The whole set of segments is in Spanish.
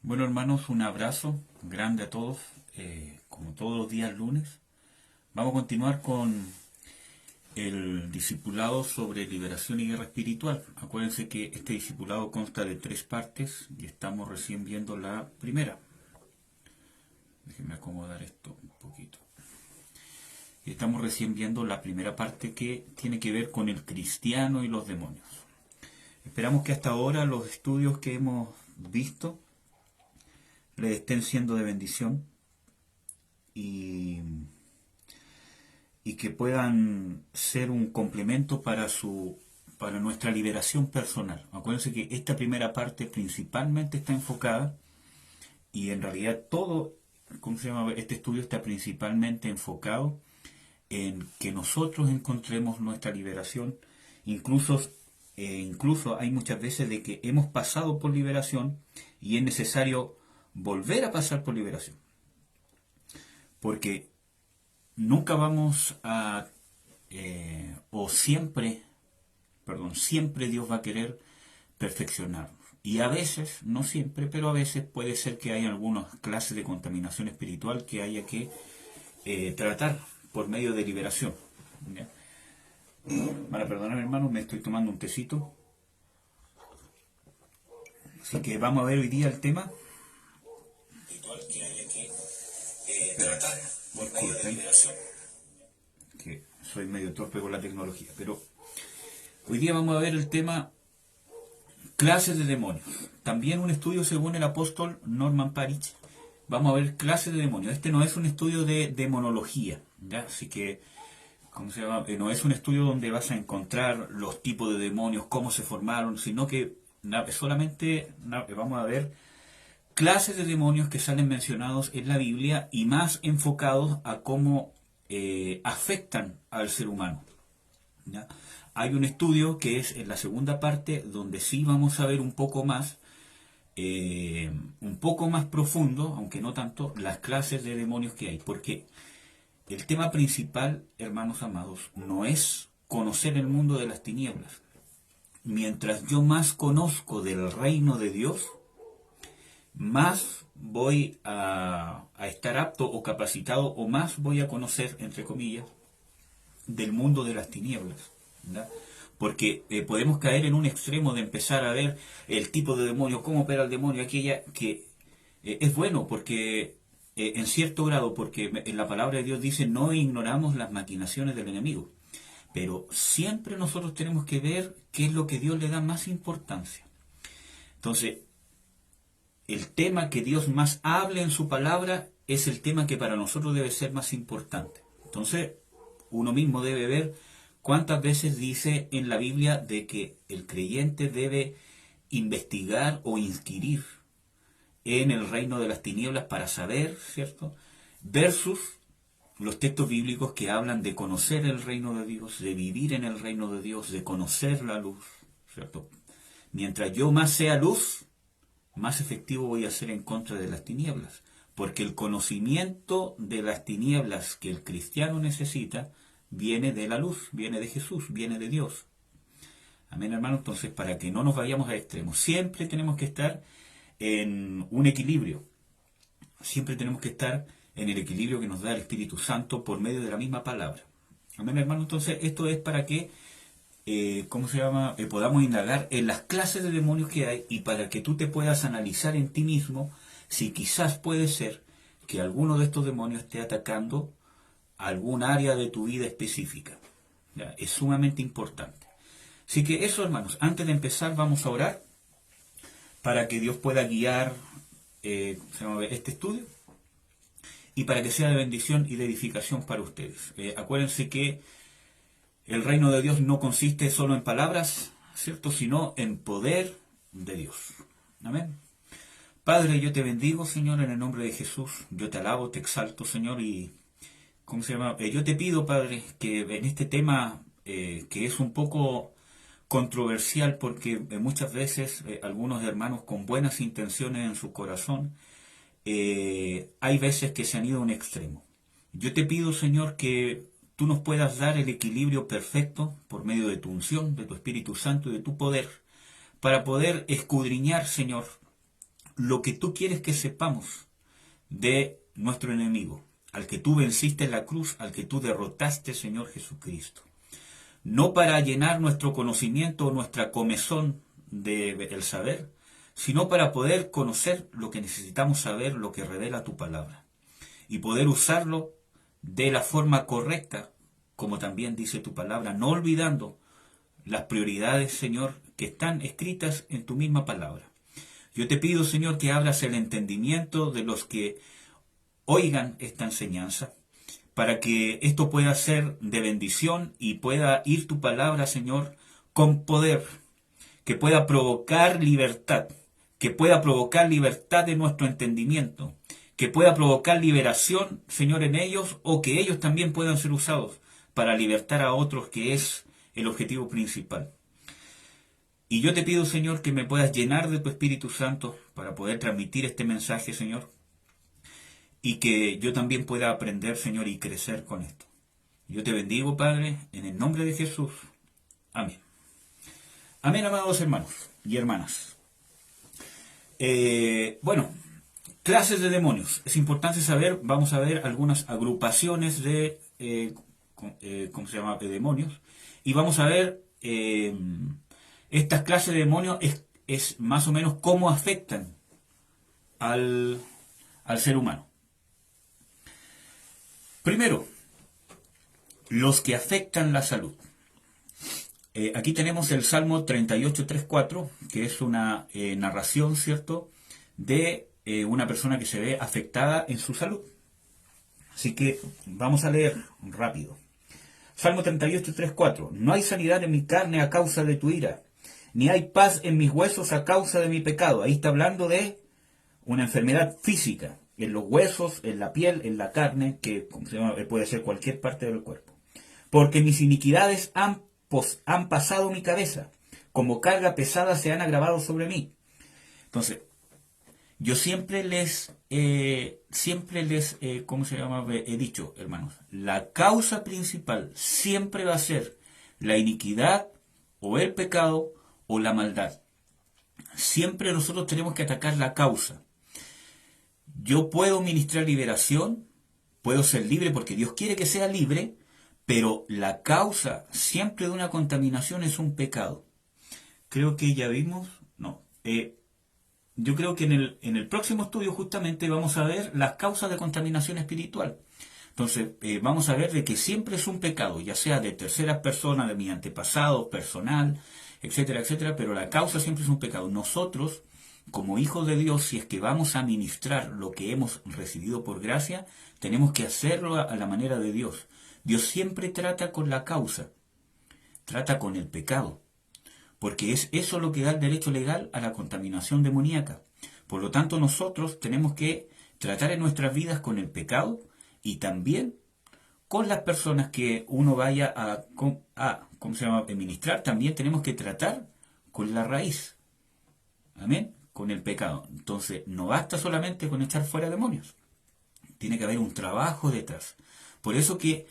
Bueno, hermanos, un abrazo grande a todos, como todos los días lunes. Vamos a continuar con el discipulado sobre liberación y guerra espiritual. Acuérdense que este discipulado consta de 3 partes y estamos recién viendo la primera. Déjenme acomodar esto un poquito. Y estamos recién viendo la primera parte que tiene que ver con el cristiano y los demonios. Esperamos que hasta ahora los estudios que hemos visto les estén siendo de bendición y, y que puedan ser un complemento para nuestra liberación personal. Acuérdense que esta primera parte principalmente está enfocada y en realidad todo, ¿cómo se llama? Este estudio está principalmente enfocado en que nosotros encontremos nuestra liberación. Incluso hay muchas veces de que hemos pasado por liberación y es necesario volver a pasar por liberación. Porque nunca vamos a, o siempre, siempre Dios va a querer perfeccionarnos. Y a veces, no siempre, pero a veces puede ser que haya algunas clases de contaminación espiritual que haya que tratar por medio de liberación. ¿Ya? Para perdonar, hermanos, me estoy tomando un tecito. Así que vamos a ver hoy día el tema espiritual que haya que tratar por medio de liberación. Que soy medio torpe con la tecnología, pero hoy día vamos a ver el tema clases de demonios. También un estudio según el apóstol Norman Parich. Vamos a ver clases de demonios. Este no es un estudio de demonología, ¿ya? Así que, ¿cómo se llama? No es un estudio donde vas a encontrar los tipos de demonios, cómo se formaron, sino que solamente vamos a ver clases de demonios que salen mencionados en la Biblia y más enfocados a cómo afectan al ser humano. ¿Ya? Hay un estudio que es en la segunda parte donde sí vamos a ver un poco más profundo, aunque no tanto, las clases de demonios que hay, porque el tema principal, hermanos amados, no es conocer el mundo de las tinieblas. Mientras yo más conozco del reino de Dios, más voy a estar apto o capacitado, o más voy a conocer, entre comillas, del mundo de las tinieblas. ¿Verdad? Porque podemos caer en un extremo de empezar a ver el tipo de demonio, cómo opera el demonio, aquella que es bueno porque en cierto grado, porque en la palabra de Dios dice no ignoramos las maquinaciones del enemigo, pero siempre nosotros tenemos que ver qué es lo que Dios le da más importancia. Entonces, el tema que Dios más habla en su palabra es el tema que para nosotros debe ser más importante. Entonces, uno mismo debe ver cuántas veces dice en la Biblia de que el creyente debe investigar o inquirir en el reino de las tinieblas para saber, ¿cierto? Versus los textos bíblicos que hablan de conocer el reino de Dios, de vivir en el reino de Dios, de conocer la luz, ¿cierto? Mientras yo más sea luz, más efectivo voy a ser en contra de las tinieblas, porque el conocimiento de las tinieblas que el cristiano necesita viene de la luz, viene de Jesús, viene de Dios. Amén, hermano. Entonces, para que no nos vayamos a extremos, siempre tenemos que estar en un equilibrio. Siempre tenemos que estar en el equilibrio que nos da el Espíritu Santo por medio de la misma palabra. Amén, hermano. Entonces, esto es para que podamos indagar en las clases de demonios que hay y para que tú te puedas analizar en ti mismo si quizás puede ser que alguno de estos demonios esté atacando algún área de tu vida específica. ¿Ya? Es sumamente importante. Así que eso, hermanos, antes de empezar vamos a orar para que Dios pueda guiar este estudio y para que sea de bendición y de edificación para ustedes. Acuérdense que el reino de Dios no consiste solo en palabras, ¿cierto? Sino en poder de Dios. Amén. Padre, yo te bendigo, Señor, en el nombre de Jesús. Yo te alabo, te exalto, Señor, y yo te pido, Padre, que en este tema que es un poco controversial porque muchas veces algunos hermanos con buenas intenciones en su corazón hay veces que se han ido a un extremo. Yo te pido, Señor, que tú nos puedas dar el equilibrio perfecto por medio de tu unción, de tu Espíritu Santo y de tu poder, para poder escudriñar, Señor, lo que tú quieres que sepamos de nuestro enemigo, al que tú venciste en la cruz, al que tú derrotaste, Señor Jesucristo. No para llenar nuestro conocimiento o nuestra comezón del saber, sino para poder conocer lo que necesitamos saber, lo que revela tu palabra, y poder usarlo de la forma correcta, como también dice tu palabra, no olvidando las prioridades, Señor, que están escritas en tu misma palabra. Yo te pido, Señor, que abras el entendimiento de los que oigan esta enseñanza, para que esto pueda ser de bendición y pueda ir tu palabra, Señor, con poder, que pueda provocar libertad, que pueda provocar libertad de nuestro entendimiento, que pueda provocar liberación, Señor, en ellos, o que ellos también puedan ser usados para libertar a otros, que es el objetivo principal. Y yo te pido, Señor, que me puedas llenar de tu Espíritu Santo para poder transmitir este mensaje, Señor, y que yo también pueda aprender, Señor, y crecer con esto. Yo te bendigo, Padre, en el nombre de Jesús. Amén. Amén, amados hermanos y hermanas. Bueno, clases de demonios. Es importante saber, vamos a ver algunas agrupaciones de, ¿cómo se llama?, de demonios. Y vamos a ver estas clases de demonios es más o menos cómo afectan al ser humano. Primero, los que afectan la salud. Aquí tenemos el Salmo 38:3-4, que es una narración, ¿cierto?, de una persona que se ve afectada en su salud. Así que vamos a leer rápido. Salmo 38:3-4. No hay sanidad en mi carne a causa de tu ira, ni hay paz en mis huesos a causa de mi pecado. Ahí está hablando de una enfermedad física, en los huesos, en la piel, en la carne, que puede ser cualquier parte del cuerpo. Porque mis iniquidades han pasado mi cabeza, como carga pesada se han agravado sobre mí. Entonces, yo siempre les he dicho, hermanos, la causa principal siempre va a ser la iniquidad, o el pecado, o la maldad. Siempre nosotros tenemos que atacar la causa. Yo puedo ministrar liberación, puedo ser libre porque Dios quiere que sea libre, pero la causa siempre de una contaminación es un pecado. Creo que ya vimos, no. Yo creo que en el próximo estudio justamente vamos a ver las causas de contaminación espiritual. Entonces, vamos a ver de que siempre es un pecado, ya sea de terceras personas, de mi antepasado, personal, etcétera, etcétera, pero la causa siempre es un pecado. Nosotros, como hijos de Dios, si es que vamos a ministrar lo que hemos recibido por gracia, tenemos que hacerlo a la manera de Dios. Dios siempre trata con la causa, trata con el pecado, porque es eso lo que da el derecho legal a la contaminación demoníaca. Por lo tanto, nosotros tenemos que tratar en nuestras vidas con el pecado y también con las personas que uno vaya a ministrar. También tenemos que tratar con la raíz. Amén. Con el pecado. Entonces, no basta solamente con echar fuera demonios. Tiene que haber un trabajo detrás. Por eso que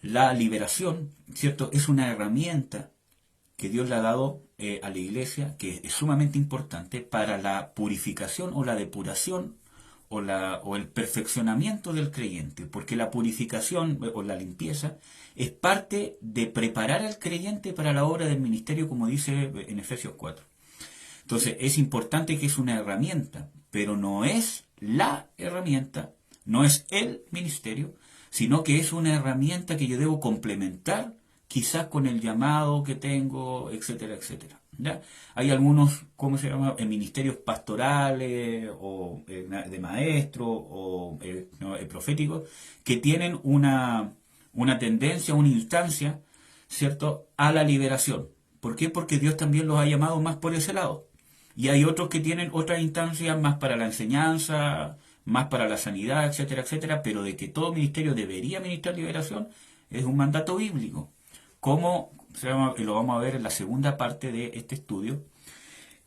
la liberación, ¿cierto?, es una herramienta que Dios le ha dado a la iglesia, que es sumamente importante para la purificación o la depuración o el perfeccionamiento del creyente, porque la purificación o la limpieza es parte de preparar al creyente para la obra del ministerio, como dice en Efesios 4. Entonces, es importante que es una herramienta, pero no es la herramienta, no es el ministerio, sino que es una herramienta que yo debo complementar quizás con el llamado que tengo, etcétera, etcétera. ¿Ya? Hay algunos, ministerios pastorales o de maestro o proféticos que tienen una tendencia, una instancia, ¿cierto?, a la liberación. ¿Por qué? Porque Dios también los ha llamado más por ese lado. Y hay otros que tienen otras instancias más para la enseñanza, más para la sanidad, etcétera, etcétera, pero de que todo ministerio debería ministrar liberación es un mandato bíblico. Como lo vamos a ver en la segunda parte de este estudio,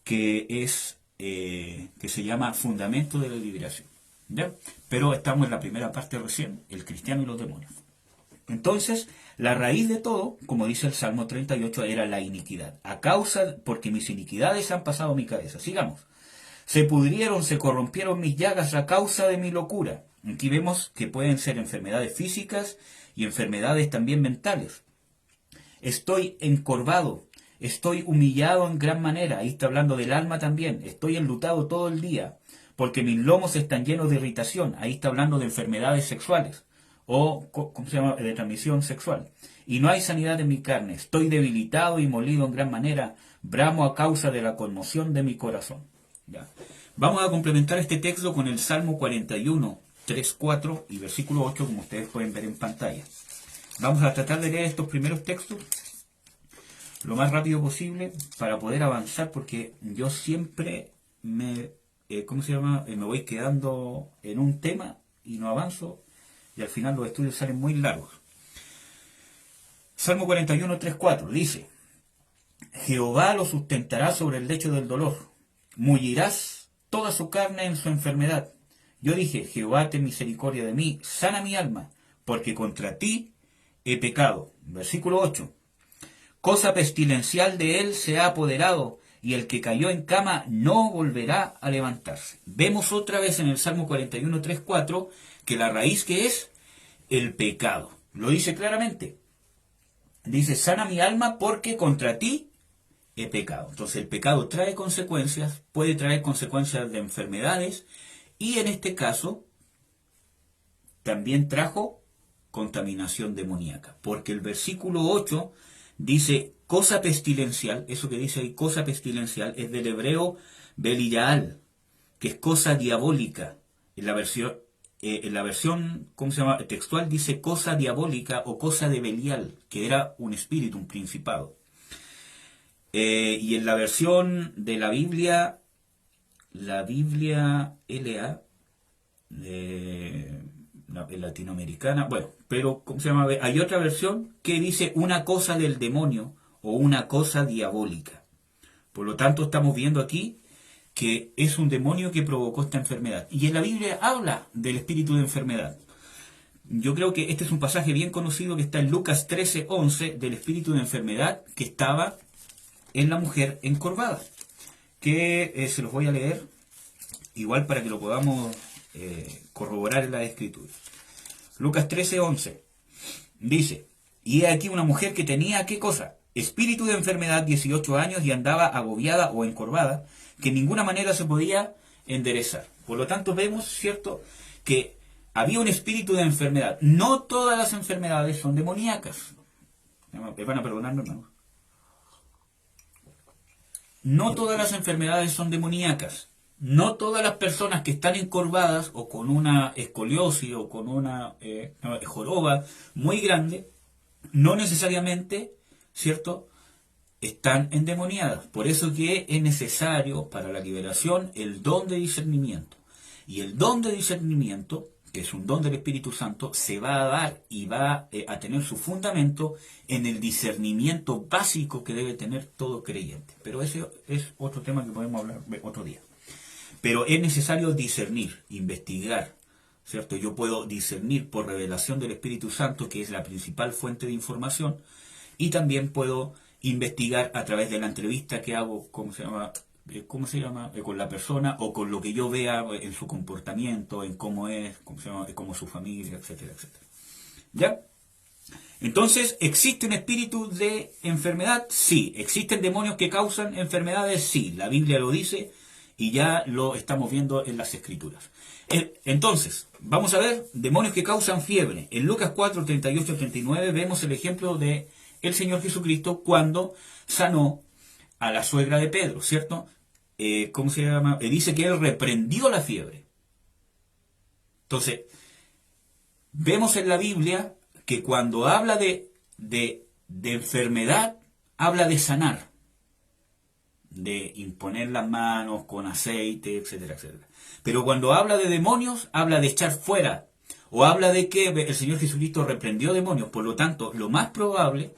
que se llama Fundamento de la Liberación. ¿Ya? Pero estamos en la primera parte recién, el cristiano y los demonios. Entonces, la raíz de todo, como dice el Salmo 38, era la iniquidad. Porque mis iniquidades han pasado mi cabeza. Sigamos. Se pudrieron, se corrompieron mis llagas a causa de mi locura. Aquí vemos que pueden ser enfermedades físicas y enfermedades también mentales. Estoy encorvado, estoy humillado en gran manera. Ahí está hablando del alma también. Estoy enlutado todo el día, porque mis lomos están llenos de irritación. Ahí está hablando de enfermedades sexuales o, ¿cómo se llama?, de transmisión sexual. Y no hay sanidad en mi carne. Estoy debilitado y molido en gran manera. Bramo a causa de la conmoción de mi corazón. Ya. Vamos a complementar este texto con el Salmo 41, 3, 4 y versículo 8, como ustedes pueden ver en pantalla. Vamos a tratar de leer estos primeros textos lo más rápido posible para poder avanzar, porque yo siempre me voy quedando en un tema y no avanzo, y al final los estudios salen muy largos. Salmo 41, 3, 4 dice: Jehová lo sustentará sobre el lecho del dolor, mullirás toda su carne en su enfermedad. Yo dije: Jehová, ten misericordia de mí, sana mi alma, porque contra ti he pecado. Versículo 8. Cosa pestilencial de él se ha apoderado, y el que cayó en cama no volverá a levantarse. Vemos otra vez en el Salmo 41, 3, 4, que la raíz que es el pecado. Lo dice claramente. Dice: sana mi alma porque contra ti he pecado. Entonces el pecado trae consecuencias, puede traer consecuencias de enfermedades, y en este caso también trajo contaminación demoníaca, porque el versículo 8 dice cosa pestilencial. Eso que dice ahí, cosa pestilencial, es del hebreo belial, que es cosa diabólica. En la versión ¿cómo se llama?, textual, dice cosa diabólica o cosa de Belial, que era un espíritu, un principado. Y en la versión de la Biblia LA, latinoamericana, bueno, pero ¿cómo se llama?, hay otra versión que dice una cosa del demonio o una cosa diabólica. Por lo tanto, estamos viendo aquí que es un demonio que provocó esta enfermedad. Y en la Biblia habla del espíritu de enfermedad. Yo creo que este es un pasaje bien conocido que está en Lucas 13, 11, del espíritu de enfermedad que estaba en la mujer encorvada. Que se los voy a leer, igual para que lo podamos corroborar en la escritura. Lucas 13, 11 dice: y he aquí una mujer que tenía, ¿qué cosa? Espíritu de enfermedad, 18 años, y andaba agobiada o encorvada, que en ninguna manera se podía enderezar. Por lo tanto, vemos, ¿cierto?, que había un espíritu de enfermedad. No todas las enfermedades son demoníacas. Me van a perdonar, hermanos. No todas las enfermedades son demoníacas. No todas las personas que están encorvadas o con una escoliosis o con una joroba muy grande, no necesariamente, ¿cierto?, están endemoniadas. Por eso que es necesario para la liberación el don de discernimiento. Y el don de discernimiento, que es un don del Espíritu Santo, se va a dar y va a tener su fundamento en el discernimiento básico que debe tener todo creyente. Pero ese es otro tema que podemos hablar otro día. Pero es necesario discernir, investigar, ¿cierto? Yo puedo discernir por revelación del Espíritu Santo, que es la principal fuente de información, y también puedo investigar a través de la entrevista que hago, ¿cómo se llama? Con la persona, o con lo que yo vea en su comportamiento, en cómo es, ¿cómo se llama?, cómo es su familia, etcétera, etcétera. ¿Ya? Entonces, ¿existe un espíritu de enfermedad? Sí. ¿Existen demonios que causan enfermedades? Sí. La Biblia lo dice y ya lo estamos viendo en las Escrituras. Entonces, vamos a ver demonios que causan fiebre. En Lucas 4, 38, 39 vemos el ejemplo de el Señor Jesucristo cuando sanó a la suegra de Pedro, ¿cierto? ¿Cómo se llama? Dice que él reprendió la fiebre. Entonces, vemos en la Biblia que cuando habla de enfermedad, habla de sanar, de imponer las manos con aceite, etcétera, etcétera. Pero cuando habla de demonios, habla de echar fuera, o habla de que el Señor Jesucristo reprendió demonios. Por lo tanto, lo más probable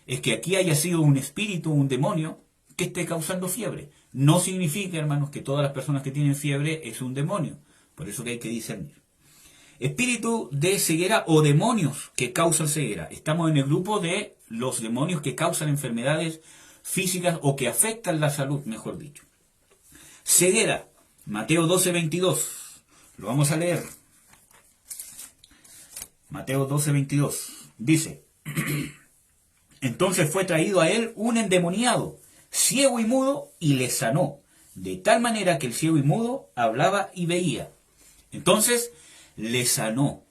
es que aquí haya sido un espíritu, un demonio, que esté causando fiebre. No significa, hermanos, que todas las personas que tienen fiebre es un demonio. Por eso que hay que discernir. Espíritu de ceguera o demonios que causan ceguera. Estamos en el grupo de los demonios que causan enfermedades físicas o que afectan la salud, mejor dicho. Ceguera. Mateo 12:22. Lo vamos a leer. Mateo 12:22. Dice: entonces fue traído a él un endemoniado, ciego y mudo, y le sanó, de tal manera que el ciego y mudo hablaba y veía. Entonces le sanó.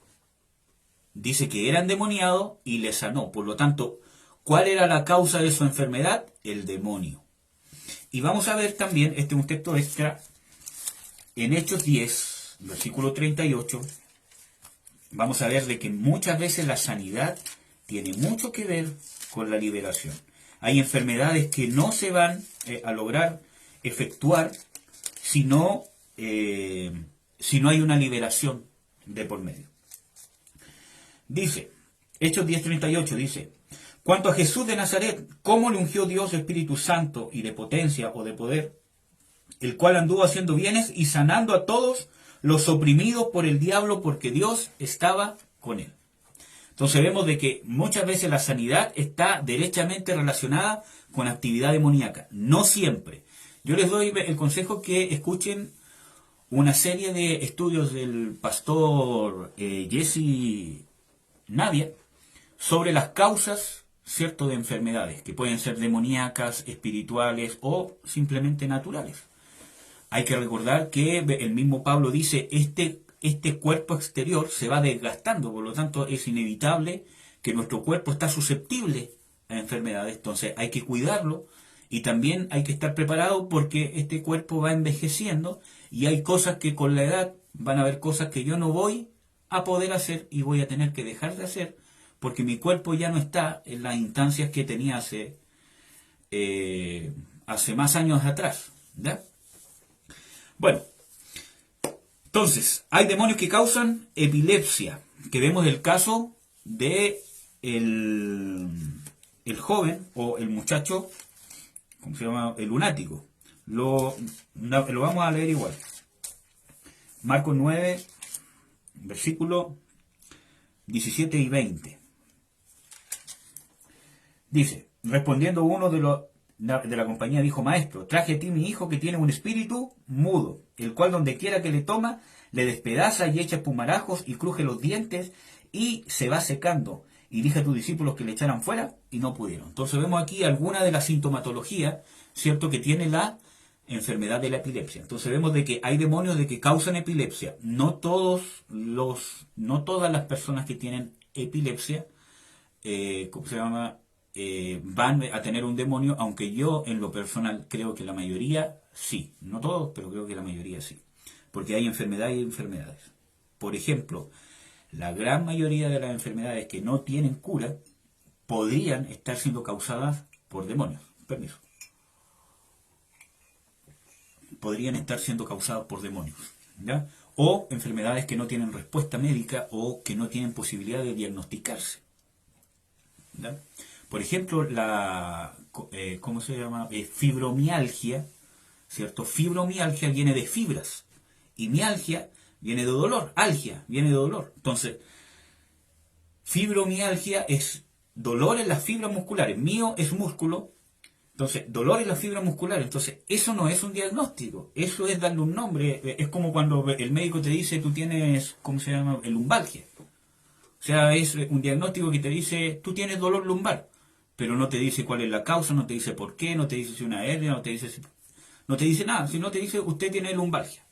Dice que era endemoniado y le sanó. Por lo tanto, ¿cuál era la causa de su enfermedad? El demonio. Y vamos a ver también, este es un texto extra, en Hechos 10, versículo 38, vamos a ver de que muchas veces la sanidad tiene mucho que ver con la liberación. Hay enfermedades que no se van a lograr efectuar si no hay una liberación de por medio. Dice, Hechos 10:38 dice: cuanto a Jesús de Nazaret, ¿cómo le ungió Dios de Espíritu Santo y de potencia o de poder? El cual anduvo haciendo bienes y sanando a todos los oprimidos por el diablo, porque Dios estaba con él. Entonces vemos de que muchas veces la sanidad está derechamente relacionada con actividad demoníaca. No siempre. Yo les doy el consejo que escuchen una serie de estudios del pastor Jesse Navia sobre las causas, ¿cierto?, de enfermedades, que pueden ser demoníacas, espirituales o simplemente naturales. Hay que recordar que el mismo Pablo dice, este cuerpo exterior se va desgastando, por lo tanto es inevitable que nuestro cuerpo está susceptible a enfermedades, entonces hay que cuidarlo y también hay que estar preparado porque este cuerpo va envejeciendo y hay cosas que con la edad van a haber cosas que yo no voy a poder hacer y voy a tener que dejar de hacer porque mi cuerpo ya no está en las instancias que tenía hace más años atrás, ¿ya? Bueno, entonces, hay demonios que causan epilepsia, que vemos el caso de el joven o el muchacho, ¿cómo se llama? El lunático. Lo vamos a leer igual. Marcos 9, versículo 17 y 20. Dice, respondiendo uno de la compañía dijo: maestro, traje a ti mi hijo que tiene un espíritu mudo, el cual donde quiera que le toma, le despedaza y echa espumarajos y cruje los dientes y se va secando. Y dije a tus discípulos que le echaran fuera y no pudieron. Entonces vemos aquí alguna de las sintomatologías, ¿cierto?, que tiene la enfermedad de la epilepsia. Entonces vemos de que hay demonios de que causan epilepsia. No todas las personas que tienen epilepsia, ¿cómo se llama?, van a tener un demonio, aunque yo en lo personal creo que la mayoría sí, no todos, pero creo que la mayoría sí, porque hay enfermedades y enfermedades. Por ejemplo, la gran mayoría de las enfermedades que no tienen cura podrían estar siendo causadas por demonios. Permiso. Podrían estar siendo causadas por demonios, ¿ya? O enfermedades que no tienen respuesta médica o que no tienen posibilidad de diagnosticarse, ¿ya? Por ejemplo, ¿cómo se llama? Fibromialgia, ¿cierto? Fibromialgia viene de fibras y mialgia viene de dolor, algia viene de dolor. Entonces, fibromialgia es dolor en las fibras musculares, mío es músculo, entonces dolor en las fibras musculares. Entonces, eso no es un diagnóstico, eso es darle un nombre. Es como cuando el médico te dice, tú tienes, ¿cómo se llama?, el lumbalgia. O sea, es un diagnóstico que te dice, tú tienes dolor lumbar, pero no te dice cuál es la causa, no te dice por qué, no te dice si una hernia, no te dice nada, sino te dice, usted tiene lumbalgia.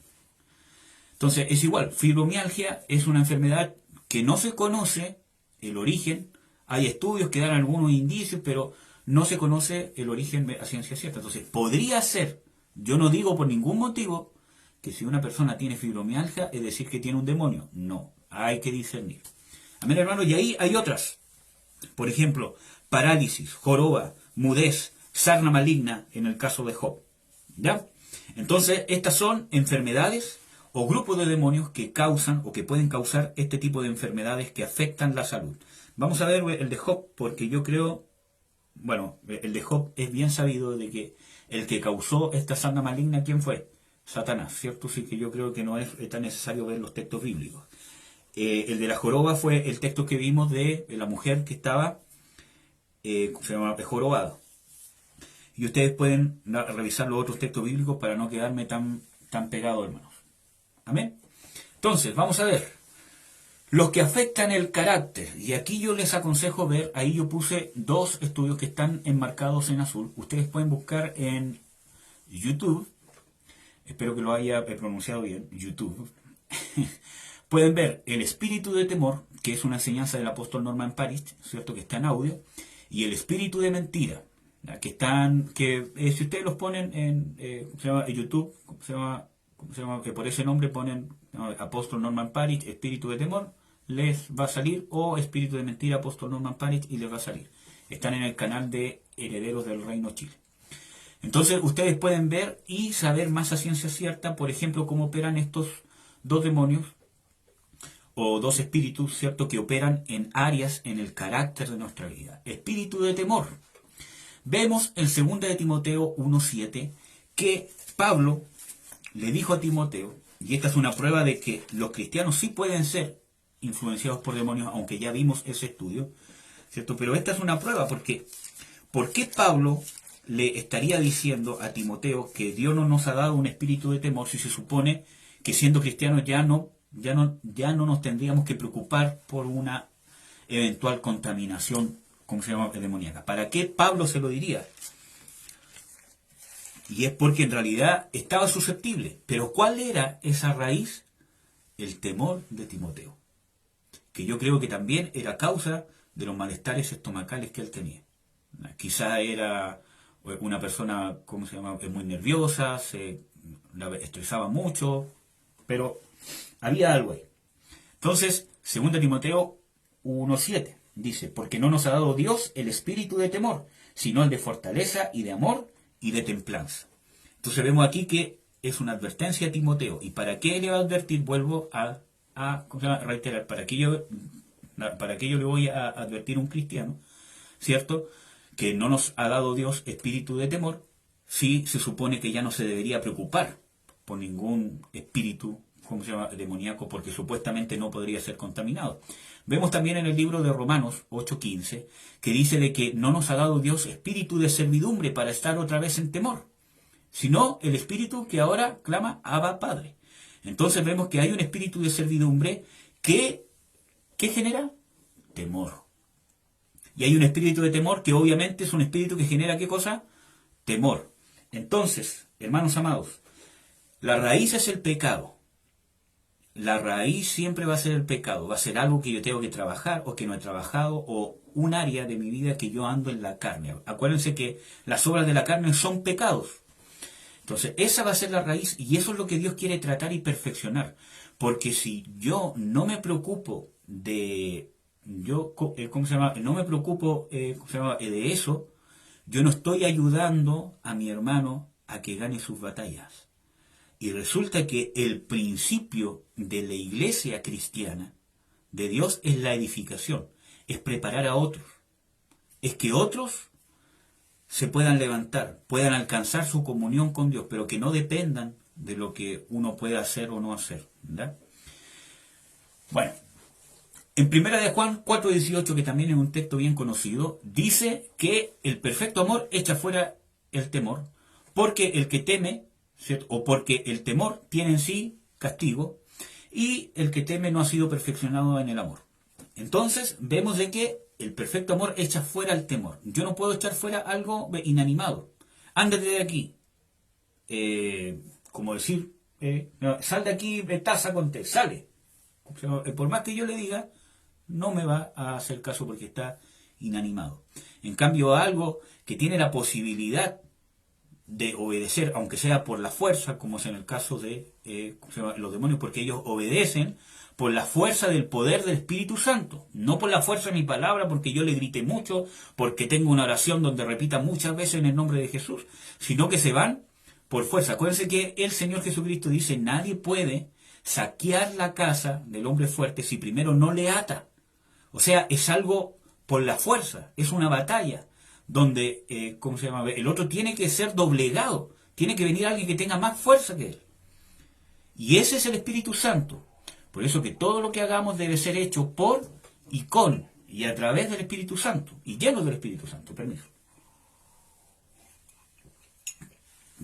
Entonces, es igual, fibromialgia es una enfermedad que no se conoce el origen, hay estudios que dan algunos indicios, pero no se conoce el origen a ciencia cierta. Entonces, podría ser, yo no digo por ningún motivo, que si una persona tiene fibromialgia, es decir que tiene un demonio. No, hay que discernir. Amén, hermano, y ahí hay otras. Por ejemplo, parálisis, joroba, mudez, sarna maligna en el caso de Job. ¿Ya? Entonces, estas son enfermedades o grupos de demonios que causan o que pueden causar este tipo de enfermedades que afectan la salud. Vamos a ver el de Job, porque yo creo, bueno, el de Job es bien sabido de que el que causó esta sarna maligna, ¿quién fue? Satanás, ¿cierto? Sí, que yo creo que no es tan necesario ver los textos bíblicos. El de la joroba fue el texto que vimos de la mujer que estaba se llama jorobada. Y ustedes pueden revisar los otros textos bíblicos para no quedarme tan están pegados, hermanos. Amén. Entonces, vamos a ver. Los que afectan el carácter, y aquí yo les aconsejo ver, ahí yo puse 2 estudios que están enmarcados en azul. Ustedes pueden buscar en YouTube, espero que lo haya pronunciado bien, YouTube. Pueden ver el espíritu de temor, que es una enseñanza del apóstol Norman Parich, ¿cierto? Que está en audio, y el espíritu de mentira, ¿ya? Si ustedes los ponen en se llama YouTube, que por ese nombre ponen apóstol Norman Parich, espíritu de temor, les va a salir, o espíritu de mentira, apóstol Norman Parich, y les va a salir. Están en el canal de Herederos del Reino Chile. Entonces ustedes pueden ver y saber más a ciencia cierta, por ejemplo, cómo operan estos 2 demonios o 2 espíritus, ¿cierto?, que operan en áreas en el carácter de nuestra vida. Espíritu de temor. Vemos en 2 de Timoteo 1:7 que Pablo le dijo a Timoteo, y esta es una prueba de que los cristianos sí pueden ser influenciados por demonios, aunque ya vimos ese estudio, ¿cierto? Pero esta es una prueba porque ¿por qué Pablo le estaría diciendo a Timoteo que Dios no nos ha dado un espíritu de temor si se supone que siendo cristianos ya no nos tendríamos que preocupar por una eventual contaminación, como se llama, demoníaca? ¿Para qué Pablo se lo diría? Y es porque en realidad estaba susceptible. Pero ¿cuál era esa raíz? El temor de Timoteo, que yo creo que también era causa de los malestares estomacales que él tenía. Quizá era una persona, ¿cómo se llama?, muy nerviosa, la estresaba mucho, pero había algo ahí. Entonces, 2 Timoteo 1:7 dice, porque no nos ha dado Dios el espíritu de temor, sino el de fortaleza y de amor y de templanza. Entonces vemos aquí que es una advertencia a Timoteo. ¿Y para qué le va a advertir? Vuelvo a reiterar, ¿para qué yo le voy a advertir a un cristiano, ¿cierto?, que no nos ha dado Dios espíritu de temor, si se supone que ya no se debería preocupar por ningún espíritu, ¿cómo se llama?, demoníaco, porque supuestamente no podría ser contaminado. Vemos también en el libro de Romanos 8:15 que dice de que no nos ha dado Dios espíritu de servidumbre para estar otra vez en temor, sino el espíritu que ahora clama Abba Padre. Entonces vemos que hay un espíritu de servidumbre que genera temor. Y hay un espíritu de temor que obviamente es un espíritu que genera ¿qué cosa? Temor. Entonces, hermanos amados, la raíz es el pecado. La raíz siempre va a ser el pecado. Va a ser algo que yo tengo que trabajar o que no he trabajado, o un área de mi vida que yo ando en la carne. Acuérdense que las obras de la carne son pecados. Entonces, esa va a ser la raíz, y eso es lo que Dios quiere tratar y perfeccionar. Porque si yo no me preocupo de... No me preocupo de eso, yo no estoy ayudando a mi hermano a que gane sus batallas. Y resulta que el principio de la iglesia cristiana de Dios es la edificación, es preparar a otros, es que otros se puedan levantar, puedan alcanzar su comunión con Dios, pero que no dependan de lo que uno pueda hacer o no hacer, ¿verdad? Bueno, en 1 de Juan 4:18, que también es un texto bien conocido, dice que el perfecto amor echa fuera el temor, porque el que teme, ¿cierto?, o porque el temor tiene en sí castigo, y el que teme no ha sido perfeccionado en el amor. Entonces vemos de que el perfecto amor echa fuera el temor. Yo no puedo echar fuera algo inanimado. Ándate de aquí. Como decir, sal de aquí, taza con té, sale. Por más que yo le diga, no me va a hacer caso porque está inanimado. En cambio, algo que tiene la posibilidad de obedecer, aunque sea por la fuerza, como es en el caso de los demonios, porque ellos obedecen por la fuerza del poder del Espíritu Santo, no por la fuerza de mi palabra, porque yo le grite mucho, porque tengo una oración donde repita muchas veces en el nombre de Jesús, sino que se van por fuerza. Acuérdense que el Señor Jesucristo dice, nadie puede saquear la casa del hombre fuerte si primero no le ata. O sea, es algo por la fuerza, es una batalla donde, el otro tiene que ser doblegado, tiene que venir alguien que tenga más fuerza que él. Y ese es el Espíritu Santo. Por eso que todo lo que hagamos debe ser hecho por y con y a través del Espíritu Santo, y lleno del Espíritu Santo. Permiso.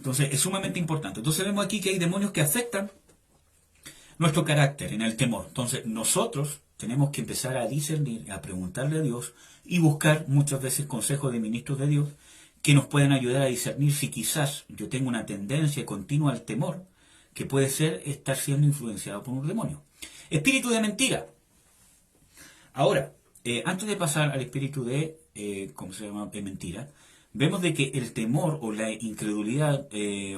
Entonces es sumamente importante. Entonces vemos aquí que hay demonios que afectan nuestro carácter en el temor. Entonces nosotros tenemos que empezar a discernir, a preguntarle a Dios y buscar muchas veces consejos de ministros de Dios que nos puedan ayudar a discernir si quizás yo tengo una tendencia continua al temor, que puede ser estar siendo influenciado por un demonio. Espíritu de mentira. Ahora, antes de pasar al espíritu de, ¿cómo se llama?, de mentira, vemos de que el temor o la incredulidad,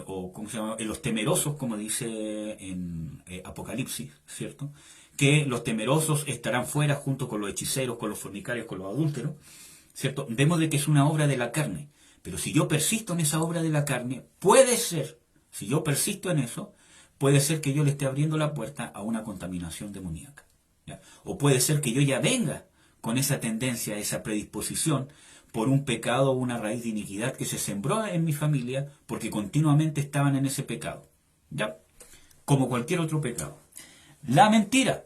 o ¿cómo se llama?, los temerosos, como dice en Apocalipsis, ¿cierto?, que los temerosos estarán fuera junto con los hechiceros, con los fornicarios, con los adúlteros, ¿cierto? Vemos de que es una obra de la carne. Pero si yo persisto en esa obra de la carne, puede ser, si yo persisto en eso, puede ser que yo le esté abriendo la puerta a una contaminación demoníaca, ¿ya? O puede ser que yo ya venga con esa tendencia, esa predisposición, por un pecado o una raíz de iniquidad que se sembró en mi familia porque continuamente estaban en ese pecado, ¿ya? Como cualquier otro pecado. La mentira.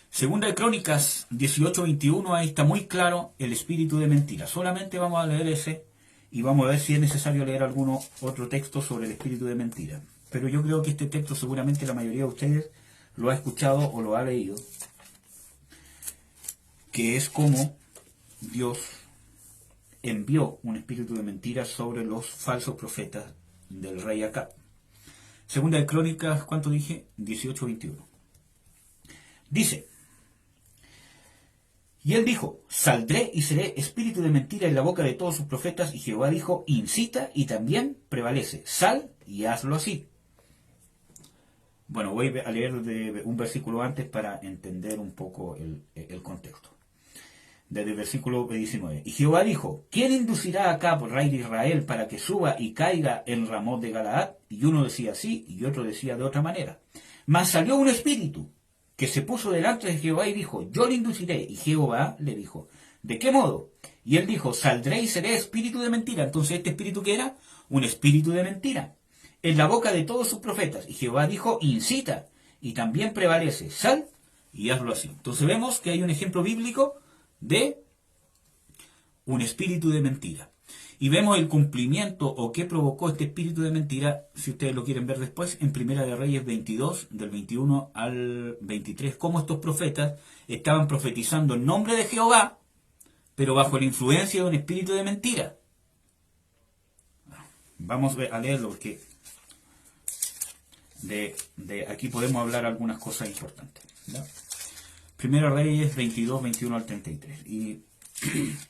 Segunda de Crónicas 18:21, ahí está muy claro el espíritu de mentira. Solamente vamos a leer ese y vamos a ver si es necesario leer alguno otro texto sobre el espíritu de mentira. Pero yo creo que este texto seguramente la mayoría de ustedes lo ha escuchado o lo ha leído, que es como Dios envió un espíritu de mentira sobre los falsos profetas del rey Acab. Segunda de Crónicas, ¿cuánto dije? 18:21. Dice: y él dijo, saldré y seré espíritu de mentira en la boca de todos sus profetas. Y Jehová dijo, incita y también prevalece. Sal y hazlo así. Bueno, voy a leer de un versículo antes para entender un poco el contexto. Desde el versículo 19. Y Jehová dijo, ¿quién inducirá acá por rey de Israel para que suba y caiga en Ramot de Galaad? Y uno decía así y otro decía de otra manera. Mas salió un espíritu que se puso delante de Jehová y dijo, yo le induciré. Y Jehová le dijo, ¿de qué modo? Y él dijo, saldré y seré espíritu de mentira. Entonces, ¿este espíritu qué era? Un espíritu de mentira en la boca de todos sus profetas. Y Jehová dijo, incita y también prevalece. Sal y hazlo así. Entonces vemos que hay un ejemplo bíblico de un espíritu de mentira. Y vemos el cumplimiento o qué provocó este espíritu de mentira, si ustedes lo quieren ver después, en Primera de Reyes 22, del 21 al 23, cómo estos profetas estaban profetizando en nombre de Jehová, pero bajo la influencia de un espíritu de mentira. Vamos a leerlo porque de aquí podemos hablar algunas cosas importantes, ¿no? Primera Reyes 22, 21 al 33. Y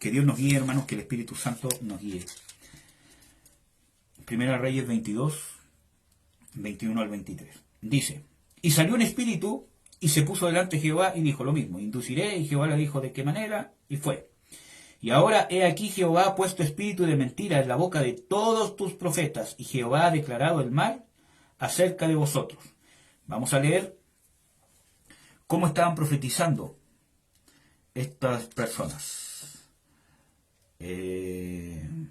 que Dios nos guíe, hermanos, que el Espíritu Santo nos guíe. Primera Reyes 22, 21 al 23. Dice, y salió un espíritu y se puso delante de Jehová y dijo lo mismo, induciré, y Jehová le dijo de qué manera, y fue. Y ahora he aquí Jehová ha puesto espíritu de mentira en la boca de todos tus profetas, y Jehová ha declarado el mal acerca de vosotros. Vamos a leer cómo estaban profetizando estas personas. En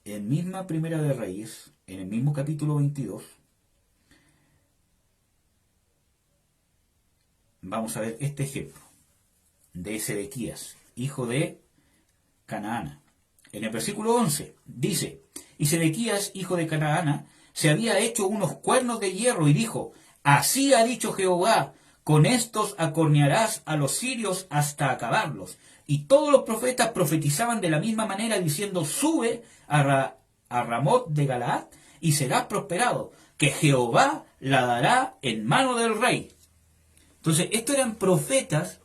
misma Primera de Reyes, en el mismo capítulo 22, vamos a ver este ejemplo de Sedequías, hijo de Canaana. En el versículo 11 dice, y Sedequías, hijo de Canaana, se había hecho unos cuernos de hierro y dijo, así ha dicho Jehová, con estos acornearás a los sirios hasta acabarlos. Y todos los profetas profetizaban de la misma manera, diciendo, sube a Ramot de Galaad y serás prosperado, que Jehová la dará en mano del rey. Entonces, estos eran profetas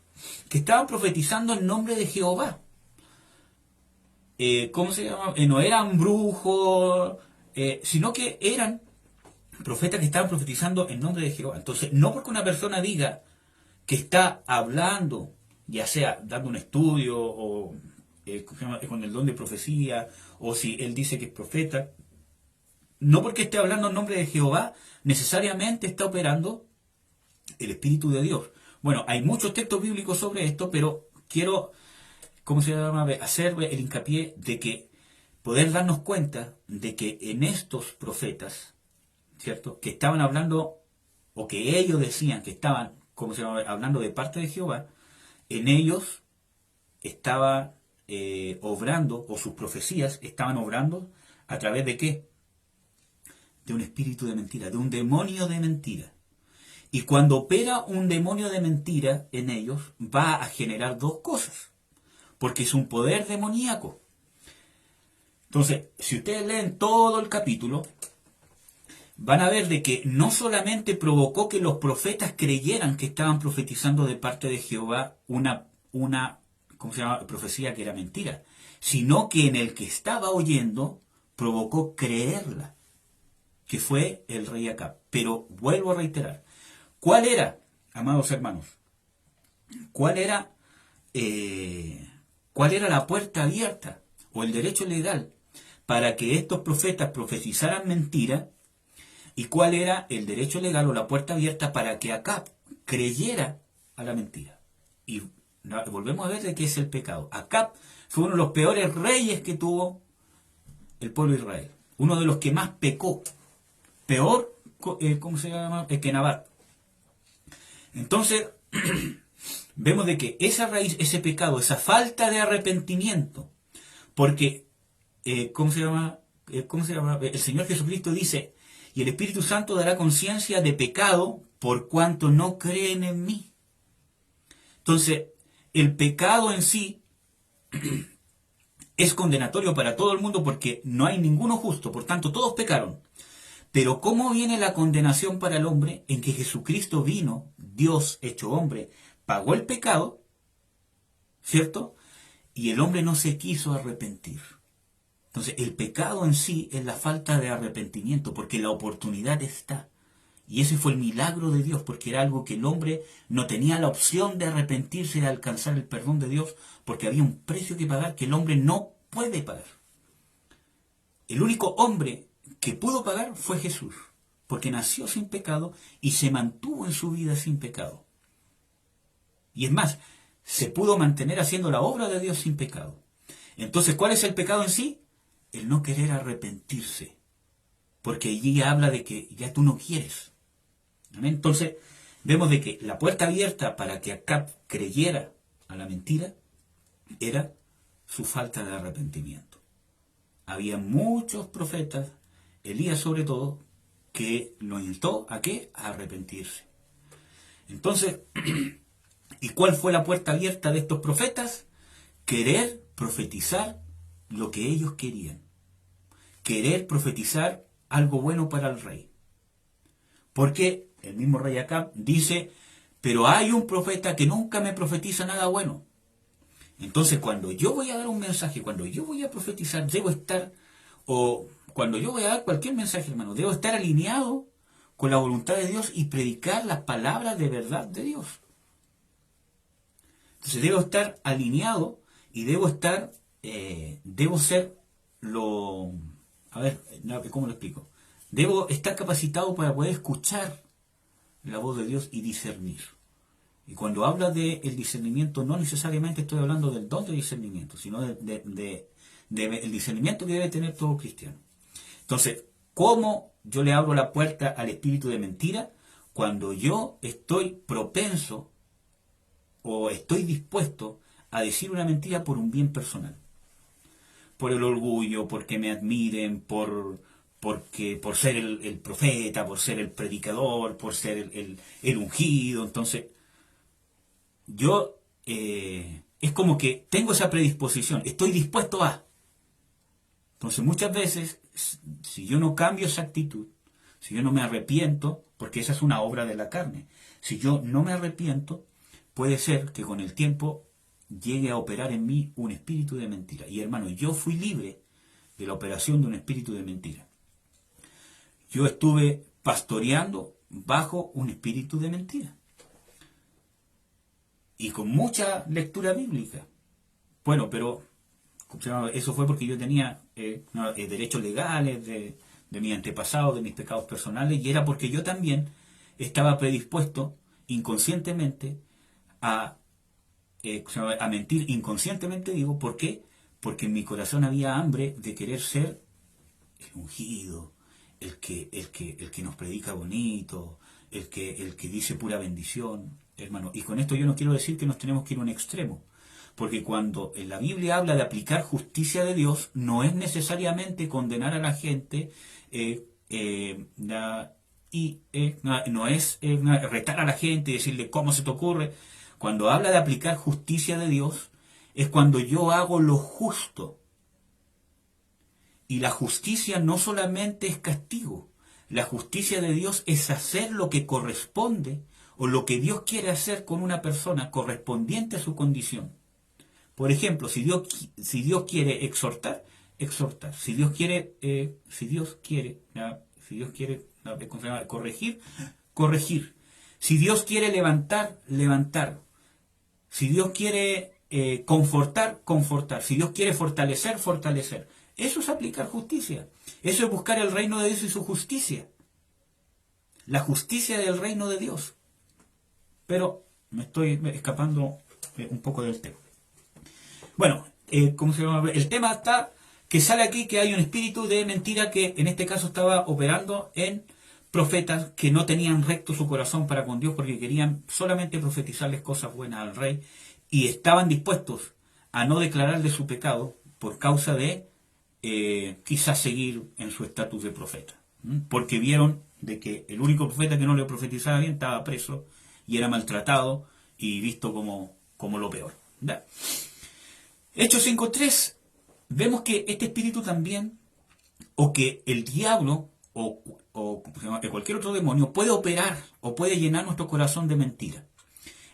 que estaban profetizando en nombre de Jehová. ¿Cómo se llama? No eran brujos, sino que eran profetas que estaban profetizando en nombre de Jehová. Entonces, no porque una persona diga que está hablando, ya sea dando un estudio o con el don de profecía, o si él dice que es profeta, no porque esté hablando en nombre de Jehová, necesariamente está operando el Espíritu de Dios. Bueno, hay muchos textos bíblicos sobre esto, pero quiero, ¿cómo se llama?, hacer el hincapié de que poder darnos cuenta de que en estos profetas, ¿cierto?, que estaban hablando, o que ellos decían que estaban, ¿cómo se llama?, hablando de parte de Jehová, en ellos estaba obrando, o sus profecías estaban obrando ¿A través de qué? De un espíritu de mentira, de un demonio de mentira. Y cuando opera un demonio de mentira en ellos, va a generar dos cosas, porque es un poder demoníaco. Entonces, si ustedes leen todo el capítulo, van a ver de que no solamente provocó que los profetas creyeran que estaban profetizando de parte de Jehová una ¿cómo se llama?, profecía que era mentira, sino que en el que estaba oyendo provocó creerla, que fue el rey Acab. Pero vuelvo a reiterar, ¿cuál era, amados hermanos? ¿Cuál era la puerta abierta o el derecho legal para que estos profetas profetizaran mentira? ¿Y cuál era el derecho legal o la puerta abierta para que Acab creyera a la mentira? Y volvemos a ver de qué es el pecado. Acab fue uno de los peores reyes que tuvo el pueblo de Israel. Uno de los que más pecó. Peor, ¿cómo se llama?, que Nabat. Entonces, vemos de que esa raíz, ese pecado, esa falta de arrepentimiento, porque, ¿cómo se llama? El Señor Jesucristo dice, y el Espíritu Santo dará conciencia de pecado por cuanto no creen en mí. Entonces, el pecado en sí es condenatorio para todo el mundo porque no hay ninguno justo, por tanto todos pecaron. Pero ¿cómo viene la condenación para el hombre? En que Jesucristo vino, Dios hecho hombre, pagó el pecado, ¿cierto? Y el hombre no se quiso arrepentir. Entonces, el pecado en sí es la falta de arrepentimiento, porque la oportunidad está. Y ese fue el milagro de Dios, porque era algo que el hombre no tenía la opción de arrepentirse, de alcanzar el perdón de Dios, porque había un precio que pagar que el hombre no puede pagar. El único hombre que pudo pagar fue Jesús, porque nació sin pecado y se mantuvo en su vida sin pecado. Y es más, se pudo mantener haciendo la obra de Dios sin pecado. Entonces, ¿cuál es el pecado en sí? El no querer arrepentirse, porque allí habla de que ya tú no quieres. ¿Amén? Entonces, vemos de que la puerta abierta para que Acab creyera a la mentira era su falta de arrepentimiento. Había muchos profetas, Elías sobre todo, que lo instó ¿a qué? A arrepentirse. Entonces, ¿y cuál fue la puerta abierta de estos profetas? Querer profetizar lo que ellos querían. Querer profetizar algo bueno para el rey. Porque el mismo rey Acab dice, pero hay un profeta que nunca me profetiza nada bueno. Entonces, cuando yo voy a dar un mensaje, cuando yo voy a profetizar, debo estar, o cuando yo voy a dar cualquier mensaje, hermano, debo estar alineado con la voluntad de Dios y predicar las palabras de verdad de Dios. Entonces, debo estar alineado y debo ser a ver, ¿cómo lo explico? Debo estar capacitado para poder escuchar la voz de Dios y discernir. Y cuando habla del discernimiento, no necesariamente estoy hablando del don de discernimiento, sino del discernimiento que debe tener todo cristiano. Entonces, ¿cómo yo le abro la puerta al espíritu de mentira? Cuando yo estoy propenso o estoy dispuesto a decir una mentira por un bien personal. Por el orgullo, porque me admiren, por ser el profeta, por ser el predicador, por ser el ungido. Entonces, yo es como que tengo esa predisposición, estoy dispuesto a. Entonces, muchas veces, si yo no cambio esa actitud, si yo no me arrepiento, porque esa es una obra de la carne, si yo no me arrepiento, puede ser que con el tiempo llegue a operar en mí un espíritu de mentira. Y hermano, yo fui libre de la operación de un espíritu de mentira. Yo estuve pastoreando bajo un espíritu de mentira. Y con mucha lectura bíblica. Bueno, pero eso fue porque yo tenía derechos legales de mi antepasado, de mis pecados personales, y era porque yo también estaba predispuesto inconscientemente a mentir inconscientemente, digo, ¿por qué? Porque en mi corazón había hambre de querer ser el ungido, el que nos predica bonito, el que dice pura bendición, hermano. Y con esto yo no quiero decir que nos tenemos que ir a un extremo, Porque cuando en la Biblia habla de aplicar justicia de Dios, no es necesariamente condenar a la gente, no es retar a la gente y decirle cómo se te ocurre. Cuando habla de aplicar justicia de Dios, es cuando yo hago lo justo. Y la justicia no solamente es castigo. La justicia de Dios es hacer lo que corresponde o lo que Dios quiere hacer con una persona correspondiente a su condición. Por ejemplo, si Dios quiere exhortar, exhortar. Si Dios quiere corregir, corregir. Si Dios quiere levantar, levantar. Si Dios quiere confortar, confortar. Si Dios quiere fortalecer, fortalecer. Eso es aplicar justicia. Eso es buscar el reino de Dios y su justicia. La justicia del reino de Dios. Pero me estoy escapando un poco del tema. Bueno, ¿cómo se llama? El tema está que sale aquí que hay un espíritu de mentira que en este caso estaba operando en profetas que no tenían recto su corazón para con Dios porque querían solamente profetizarles cosas buenas al rey y estaban dispuestos a no declararle su pecado por causa de quizás seguir en su estatus de profeta. Porque vieron de que el único profeta que no le profetizaba bien estaba preso y era maltratado y visto como lo peor. ¿Verdad? Hechos 5.3, vemos que este espíritu también, o que el diablo, o cualquier otro demonio, puede operar o puede llenar nuestro corazón de mentira.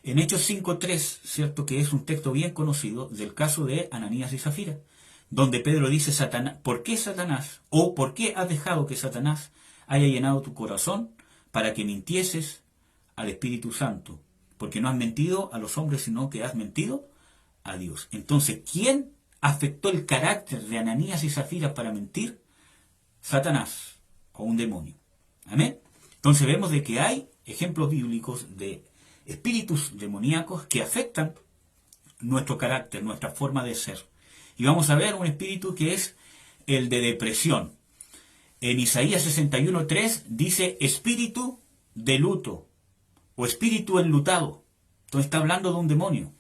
En Hechos 5.3, cierto que es un texto bien conocido del caso de Ananías y Zafira, donde Pedro dice, Satanás, ¿por qué Satanás? O ¿por qué has dejado que Satanás haya llenado tu corazón para que mintieses al Espíritu Santo? Porque no has mentido a los hombres, sino que has mentido a Dios. Entonces, ¿quién afectó el carácter de Ananías y Zafira para mentir? Satanás o un demonio. ¿Amén? Entonces vemos de que hay ejemplos bíblicos de espíritus demoníacos que afectan nuestro carácter, nuestra forma de ser. Y vamos a ver un espíritu que es el de depresión. En Isaías 61.3 dice espíritu de luto o espíritu enlutado. Entonces está hablando de un demonio.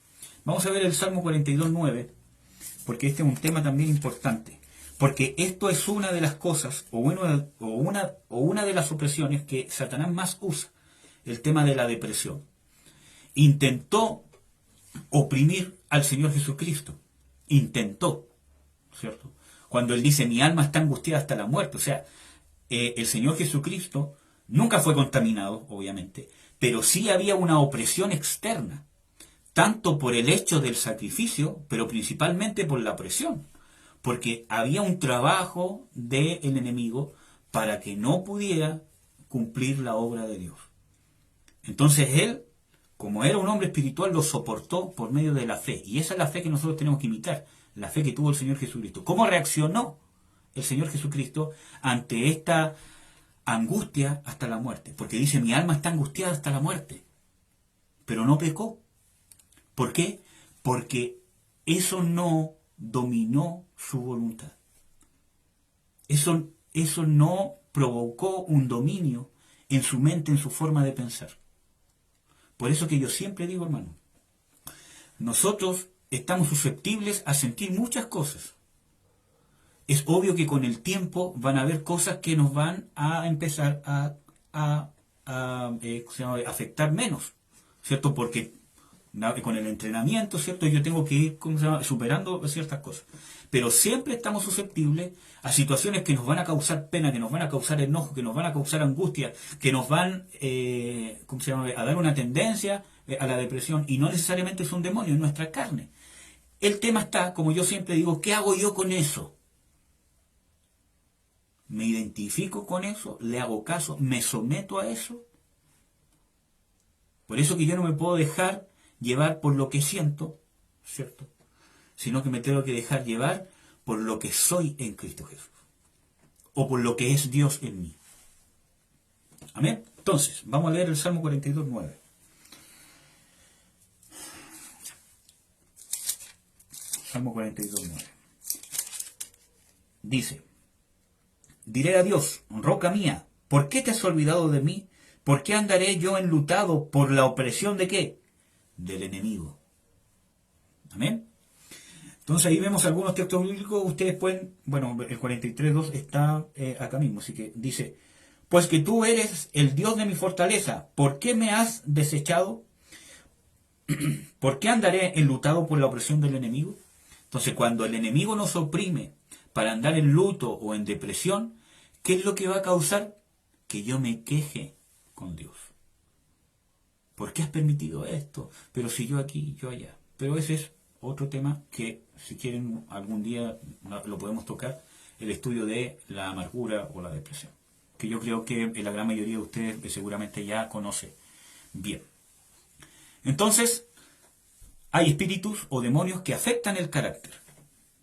Vamos a ver el Salmo 42.9, porque este es un tema también importante. Porque esto es una de las cosas, o una de las opresiones que Satanás más usa, el tema de la depresión. Intentó oprimir al Señor Jesucristo. Intentó, ¿cierto? Cuando Él dice, mi alma está angustiada hasta la muerte. O sea, el Señor Jesucristo nunca fue contaminado, obviamente, pero sí había una opresión externa. Tanto por el hecho del sacrificio, pero principalmente por la opresión. Porque había un trabajo del enemigo para que no pudiera cumplir la obra de Dios. Entonces él, como era un hombre espiritual, lo soportó por medio de la fe. Y esa es la fe que nosotros tenemos que imitar, la fe que tuvo el Señor Jesucristo. ¿Cómo reaccionó el Señor Jesucristo ante esta angustia hasta la muerte? Porque dice, mi alma está angustiada hasta la muerte. Pero no pecó. ¿Por qué? Porque eso no dominó su voluntad. Eso no provocó un dominio en su mente, en su forma de pensar. Por eso que yo siempre digo, hermano, nosotros estamos susceptibles a sentir muchas cosas. Es obvio que con el tiempo van a haber cosas que nos van a empezar a afectar menos, ¿cierto? Porque con el entrenamiento, ¿cierto? Yo tengo que ir superando ciertas cosas. Pero siempre estamos susceptibles a situaciones que nos van a causar pena, que nos van a causar enojo, que nos van a causar angustia, que nos van a dar una tendencia a la depresión. Y no necesariamente es un demonio, es nuestra carne. El tema está, como yo siempre digo, ¿qué hago yo con eso? ¿Me identifico con eso? ¿Le hago caso? ¿Me someto a eso? Por eso que yo no me puedo dejar llevar por lo que siento, ¿cierto? Sino que me tengo que dejar llevar por lo que soy en Cristo Jesús. O por lo que es Dios en mí. Amén. Entonces, vamos a leer el Salmo 42.9. Salmo 42.9. Dice, diré a Dios, roca mía, ¿por qué te has olvidado de mí? ¿Por qué andaré yo enlutado por la opresión de qué? Del enemigo. Amén. Entonces ahí vemos algunos textos bíblicos, ustedes pueden, bueno, el 43.2 está acá mismo, así que dice, pues que tú eres el Dios de mi fortaleza, ¿por qué me has desechado? ¿Por qué andaré enlutado por la opresión del enemigo? Entonces cuando el enemigo nos oprime para andar en luto o en depresión, ¿qué es lo que va a causar? Que yo me queje con Dios. ¿Por qué has permitido esto? Pero si yo aquí, yo allá. Pero ese es otro tema que, si quieren, algún día lo podemos tocar, el estudio de la amargura o la depresión, que yo creo que la gran mayoría de ustedes seguramente ya conoce bien. Entonces, hay espíritus o demonios que afectan el carácter.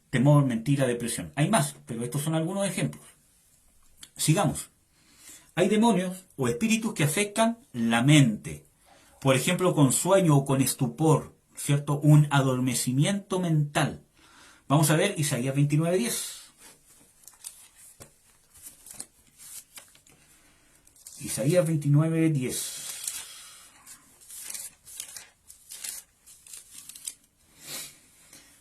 Temor, mentira, depresión. Hay más, pero estos son algunos ejemplos. Sigamos. Hay demonios o espíritus que afectan la mente. Por ejemplo, con sueño o con estupor, ¿cierto? Un adormecimiento mental. Vamos a ver Isaías 29:10. Isaías 29:10.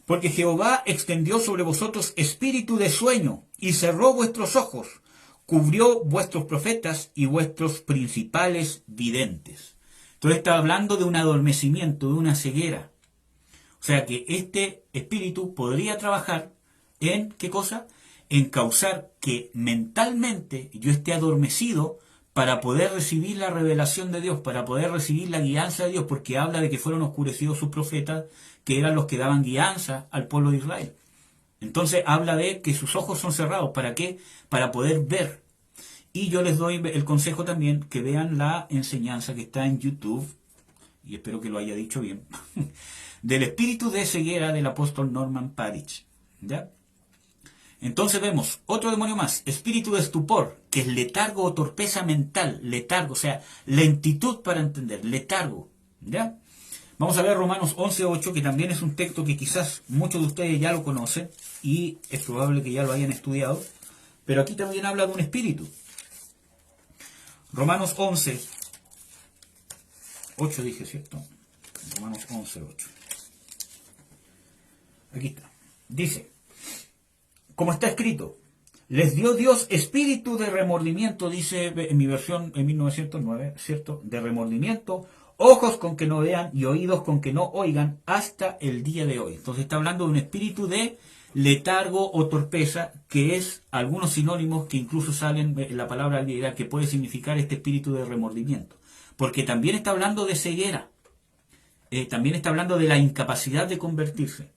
Porque Jehová extendió sobre vosotros espíritu de sueño y cerró vuestros ojos, cubrió vuestros profetas y vuestros principales videntes. Entonces está hablando de un adormecimiento, de una ceguera. O sea que este espíritu podría trabajar en, ¿qué cosa? En causar que mentalmente yo esté adormecido para poder recibir la revelación de Dios, para poder recibir la guianza de Dios, porque habla de que fueron oscurecidos sus profetas, que eran los que daban guianza al pueblo de Israel. Entonces habla de que sus ojos son cerrados. ¿Para qué? Para poder ver. Y yo les doy el consejo también que vean la enseñanza que está en YouTube, y espero que lo haya dicho bien, del espíritu de ceguera del apóstol Norman Parich. ¿Ya? Entonces vemos otro demonio más, espíritu de estupor, que es letargo o torpeza mental, letargo, o sea, lentitud para entender, letargo. ¿Ya? Vamos a ver Romanos 11:8, que también es un texto que quizás muchos de ustedes ya lo conocen y es probable que ya lo hayan estudiado, pero aquí también habla de un espíritu. Romanos 11:8 dije, ¿cierto? Romanos 11:8. Aquí está. Dice, como está escrito, les dio Dios espíritu de remordimiento, dice en mi versión en 1909, ¿cierto? De remordimiento, ojos con que no vean y oídos con que no oigan hasta el día de hoy. Entonces está hablando de un espíritu de letargo o torpeza, que es algunos sinónimos que incluso salen en la palabra griega que puede significar este espíritu de remordimiento. Porque también está hablando de ceguera, también está hablando de la incapacidad de convertirse.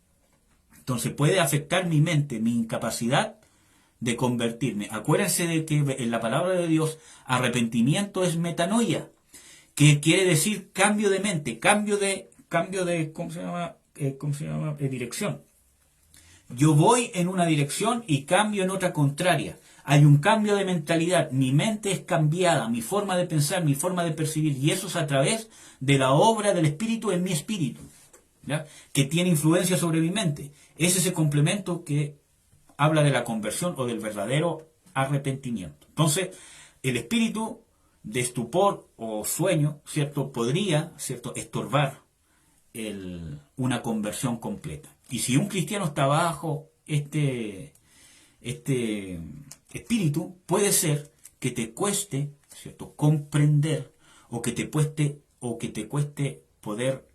Entonces puede afectar mi mente, mi incapacidad de convertirme. Acuérdense de que en la palabra de Dios arrepentimiento es metanoia, que quiere decir cambio de mente, cambio de ¿cómo se llama? Dirección. Yo voy en una dirección y cambio en otra contraria. Hay un cambio de mentalidad, mi mente es cambiada, mi forma de pensar, mi forma de percibir, y eso es a través de la obra del Espíritu en mi espíritu, ¿ya? Que tiene influencia sobre mi mente. Es ese complemento que habla de la conversión o del verdadero arrepentimiento. Entonces, el espíritu de estupor o sueño, ¿cierto?, podría, ¿cierto?, estorbar una conversión completa. Y si un cristiano está bajo este espíritu, puede ser que te cueste, ¿cierto?, comprender o que te cueste poder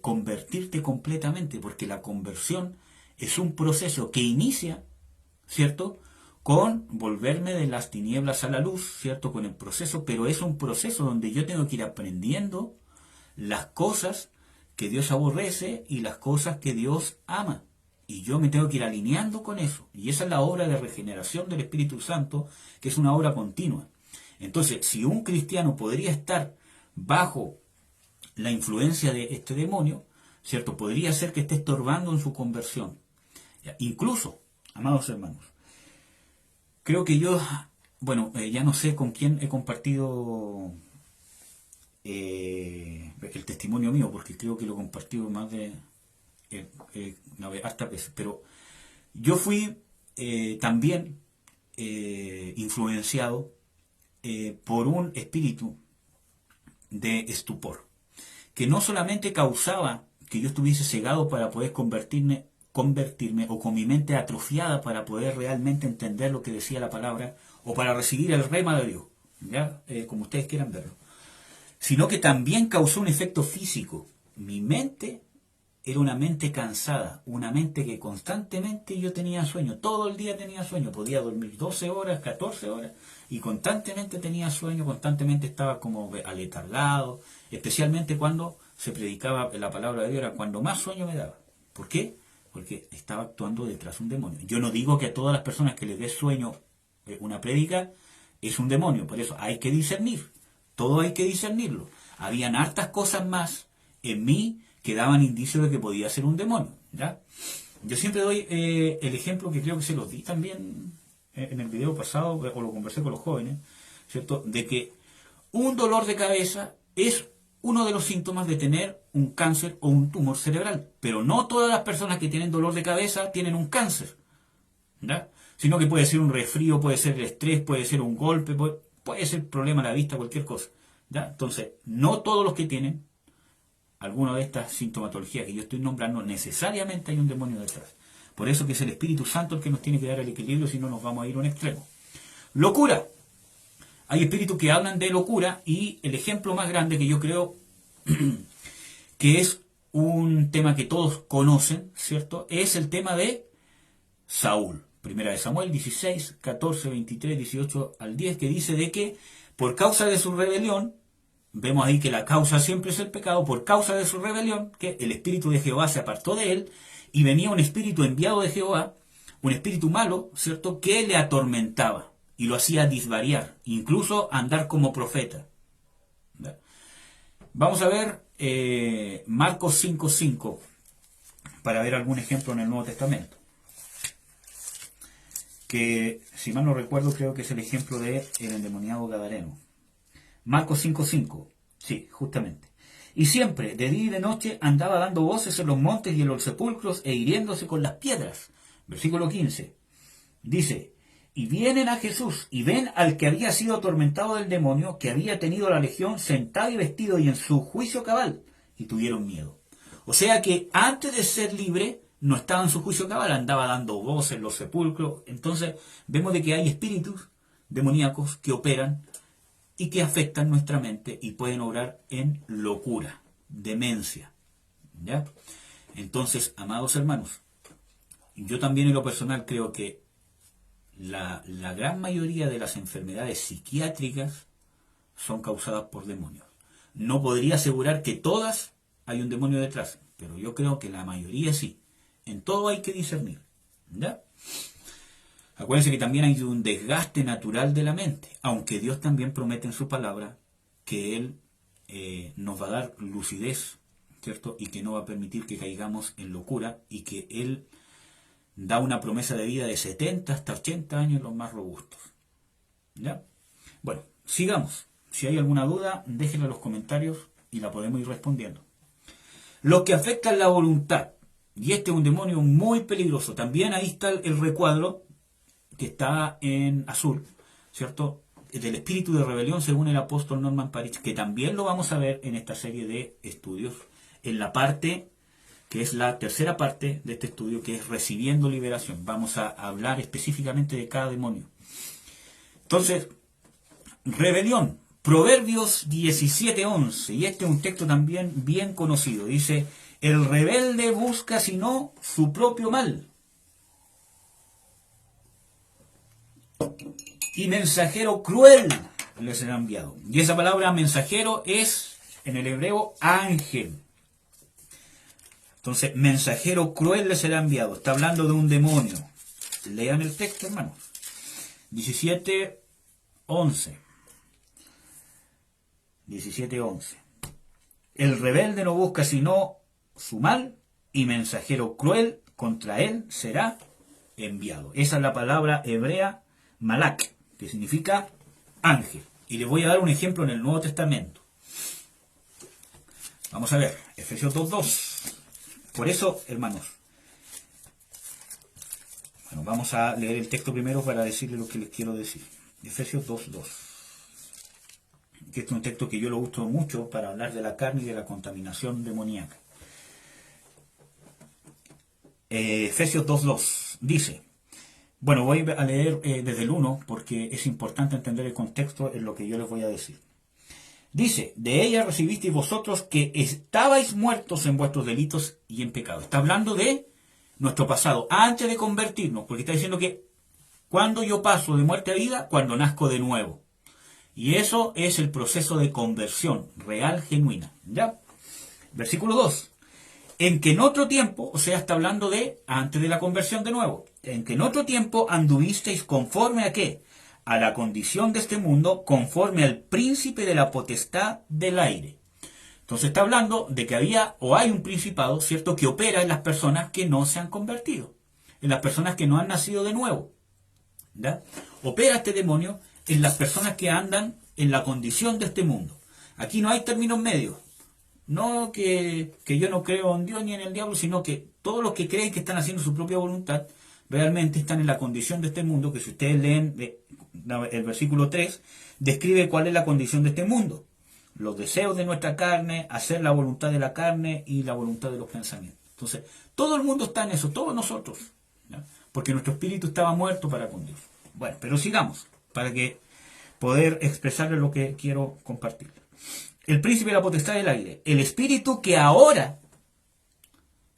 convertirte completamente, porque la conversión es un proceso que inicia, ¿cierto?, con volverme de las tinieblas a la luz, ¿cierto?, con el proceso, pero es un proceso donde yo tengo que ir aprendiendo las cosas que Dios aborrece y las cosas que Dios ama. Y yo me tengo que ir alineando con eso. Y esa es la obra de regeneración del Espíritu Santo, que es una obra continua. Entonces, si un cristiano podría estar bajo la influencia de este demonio, ¿cierto?, podría ser que esté estorbando en su conversión. Incluso, amados hermanos, creo que yo, ya no sé con quién he compartido el testimonio mío, porque creo que lo he compartido más de hartas veces, pero yo fui también influenciado por un espíritu de estupor, que no solamente causaba que yo estuviese cegado para poder convertirme o con mi mente atrofiada para poder realmente entender lo que decía la palabra o para recibir el rema de Dios, ¿ya? Como ustedes quieran verlo. Sino que también causó un efecto físico. Mi mente era una mente cansada, una mente que constantemente yo tenía sueño, todo el día tenía sueño, podía dormir 12 horas, 14 horas, y constantemente tenía sueño, constantemente estaba como aletargado, especialmente cuando se predicaba la palabra de Dios, era cuando más sueño me daba. ¿Por qué? Porque estaba actuando detrás de un demonio. Yo no digo que a todas las personas que les dé sueño una prédica es un demonio, por eso hay que discernir, todo hay que discernirlo. Habían hartas cosas más en mí que daban indicios de que podía ser un demonio, ¿ya? Yo siempre doy el ejemplo que creo que se los di también en el video pasado, o lo conversé con los jóvenes, ¿cierto? De que un dolor de cabeza es uno de los síntomas de tener un cáncer o un tumor cerebral, pero no todas las personas que tienen dolor de cabeza tienen un cáncer, ¿ya? Sino que puede ser un resfrío, puede ser el estrés, puede ser un golpe, puede ser problema a la vista, cualquier cosa, ¿ya? Entonces, no todos los que tienen alguna de estas sintomatologías que yo estoy nombrando, necesariamente hay un demonio detrás. Por eso que es el Espíritu Santo el que nos tiene que dar el equilibrio, si no nos vamos a ir a un extremo. Locura. Hay espíritus que hablan de locura y el ejemplo más grande que yo creo que es un tema que todos conocen, ¿cierto? Es el tema de Saúl. Primera de Samuel 16, 14, 23, 18 al 10, que dice de que por causa de su rebelión, vemos ahí que la causa siempre es el pecado, por causa de su rebelión, que el espíritu de Jehová se apartó de él, y venía un espíritu enviado de Jehová, un espíritu malo, ¿cierto?, que le atormentaba, y lo hacía disvariar, incluso andar como profeta. ¿Ve? Vamos a ver Marcos 5:5, para ver algún ejemplo en el Nuevo Testamento. Que, si mal no recuerdo, creo que es el ejemplo de el endemoniado gadareno. Marcos 5:5, sí, justamente. Y siempre, de día y de noche, andaba dando voces en los montes y en los sepulcros e hiriéndose con las piedras. Versículo 15. Dice, y vienen a Jesús y ven al que había sido atormentado del demonio, que había tenido la legión, sentado y vestido y en su juicio cabal, y tuvieron miedo. O sea que antes de ser libre, no estaba en su juicio cabal, andaba dando voces en los sepulcros. Entonces, vemos de que hay espíritus demoníacos que operan y que afectan nuestra mente y pueden obrar en locura, demencia, ¿ya? Entonces, amados hermanos, yo también en lo personal creo que la gran mayoría de las enfermedades psiquiátricas son causadas por demonios. No podría asegurar que todas hay un demonio detrás, pero yo creo que la mayoría sí. En todo hay que discernir, ¿ya? Acuérdense que también hay un desgaste natural de la mente, aunque Dios también promete en su palabra que Él nos va a dar lucidez, ¿cierto? Y que no va a permitir que caigamos en locura y que Él da una promesa de vida de 70 hasta 80 años los más robustos, ¿ya? Bueno, sigamos. Si hay alguna duda, déjenla en los comentarios y la podemos ir respondiendo. Lo que afecta a la voluntad, y este es un demonio muy peligroso. También ahí está el recuadro que está en azul, ¿cierto? Del espíritu de rebelión según el apóstol Norman Parich, que también lo vamos a ver en esta serie de estudios, en la parte que es la tercera parte de este estudio, que es recibiendo liberación. Vamos a hablar específicamente de cada demonio. Entonces, rebelión, Proverbios 17:11, y este es un texto también bien conocido. Dice, el rebelde busca sino su propio mal, y mensajero cruel le será enviado. Y esa palabra mensajero es, en el hebreo, ángel. Entonces, mensajero cruel le será enviado. Está hablando de un demonio. Lean el texto, hermanos. 17:11. 17:11. El rebelde no busca sino su mal, y mensajero cruel contra él será enviado. Esa es la palabra hebrea malak, que significa ángel. Y les voy a dar un ejemplo en el Nuevo Testamento. Vamos a ver, Efesios 2:2. Por eso, hermanos, bueno, vamos a leer el texto primero para decirles lo que les quiero decir. Efesios 2:2. Que este es un texto que yo lo uso mucho para hablar de la carne y de la contaminación demoníaca. Efesios 2.2 dice, bueno, voy a leer desde el 1 porque es importante entender el contexto en lo que yo les voy a decir. Dice, de ella recibisteis vosotros que estabais muertos en vuestros delitos y en pecado. Está hablando de nuestro pasado, antes de convertirnos, porque está diciendo que cuando yo paso de muerte a vida, cuando nazco de nuevo. Y eso es el proceso de conversión real, genuina. ¿Ya? Versículo 2. En que en otro tiempo, o sea, está hablando de antes de la conversión de nuevo, en que en otro tiempo anduvisteis conforme a qué? A la condición de este mundo, conforme al príncipe de la potestad del aire. Entonces está hablando de que había o hay un principado, ¿cierto?, que opera en las personas que no se han convertido, en las personas que no han nacido de nuevo. ¿Ya? Opera este demonio en las personas que andan en la condición de este mundo. Aquí no hay términos medios. No que yo no creo en Dios ni en el diablo, sino que todos los que creen que están haciendo su propia voluntad, realmente están en la condición de este mundo, que si ustedes leen el versículo 3, describe cuál es la condición de este mundo. Los deseos de nuestra carne, hacer la voluntad de la carne y la voluntad de los pensamientos. Entonces, todo el mundo está en eso, todos nosotros, ¿ya? Porque nuestro espíritu estaba muerto para con Dios. Bueno, pero sigamos, para que poder expresarles lo que quiero compartir. El príncipe de la potestad del aire, el espíritu que ahora,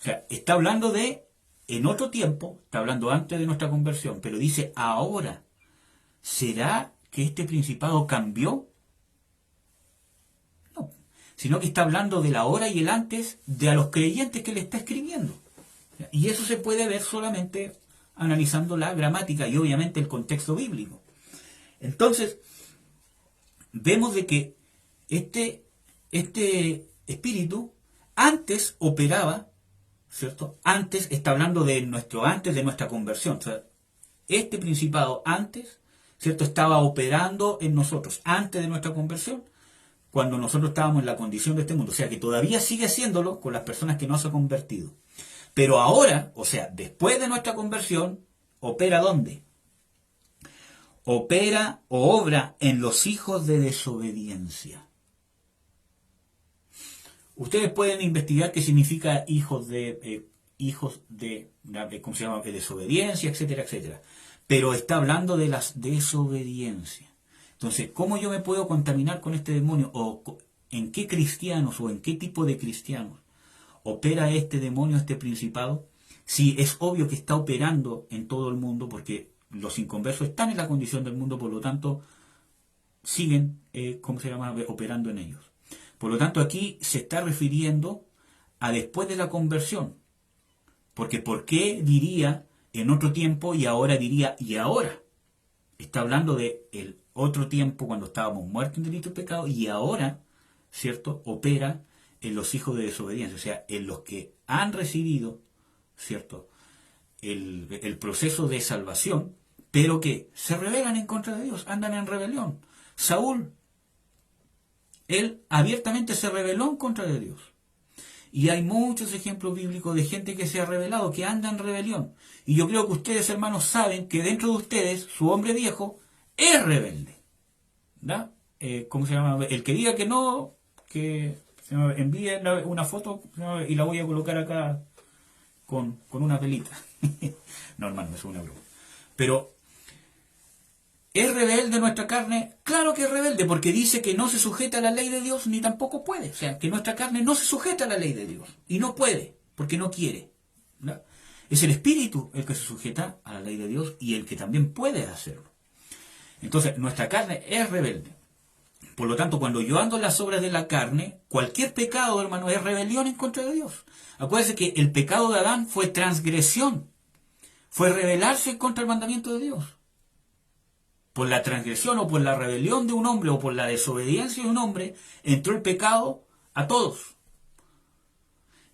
o sea, está hablando de en otro tiempo, está hablando antes de nuestra conversión, pero dice ahora, ¿será que este principado cambió? No, sino que está hablando del ahora y el antes de a los creyentes que le está escribiendo. Y eso se puede ver solamente analizando la gramática y obviamente el contexto bíblico. Entonces, vemos de que este espíritu antes operaba, ¿cierto? Antes, está hablando de antes de nuestra conversión. O sea, este principado antes, ¿cierto?, estaba operando en nosotros antes de nuestra conversión, cuando nosotros estábamos en la condición de este mundo. O sea, que todavía sigue haciéndolo con las personas que no se han convertido. Pero ahora, o sea, después de nuestra conversión, ¿opera dónde? Opera o obra en los hijos de desobediencia. Ustedes pueden investigar qué significa hijos de ¿cómo se llama?, de desobediencia, etcétera, etcétera. Pero está hablando de las desobediencias. Entonces, ¿cómo yo me puedo contaminar con este demonio? ¿O en qué cristianos o en qué tipo de cristianos opera este demonio, este principado? Si es obvio que está operando en todo el mundo, porque los inconversos están en la condición del mundo, por lo tanto, siguen, operando en ellos. Por lo tanto, aquí se está refiriendo a después de la conversión. Porque ¿por qué diría en otro tiempo y ahora diría y ahora? Está hablando de el otro tiempo cuando estábamos muertos en delito y pecado, y ahora, ¿cierto?, opera en los hijos de desobediencia, o sea, en los que han recibido, ¿cierto?, el proceso de salvación, pero que se rebelan en contra de Dios, andan en rebelión. Saúl, él abiertamente se rebeló en contra de Dios. Y hay muchos ejemplos bíblicos de gente que se ha rebelado, que anda en rebelión. Y yo creo que ustedes, hermanos, saben que dentro de ustedes, su hombre viejo es rebelde. ¿Verdad? ¿Cómo se llama? El que diga que no, que se me envíe una foto y la voy a colocar acá con una velita. No, hermano, eso es una broma. Pero, ¿es rebelde nuestra carne? Claro que es rebelde, porque dice que no se sujeta a la ley de Dios, ni tampoco puede. O sea, que nuestra carne no se sujeta a la ley de Dios. Y no puede, porque no quiere. ¿Verdad? Es el Espíritu el que se sujeta a la ley de Dios y el que también puede hacerlo. Entonces, nuestra carne es rebelde. Por lo tanto, cuando yo ando en las obras de la carne, cualquier pecado, hermano, es rebelión en contra de Dios. Acuérdense que el pecado de Adán fue transgresión. Fue rebelarse contra el mandamiento de Dios. Por la transgresión o por la rebelión de un hombre o por la desobediencia de un hombre, entró el pecado a todos.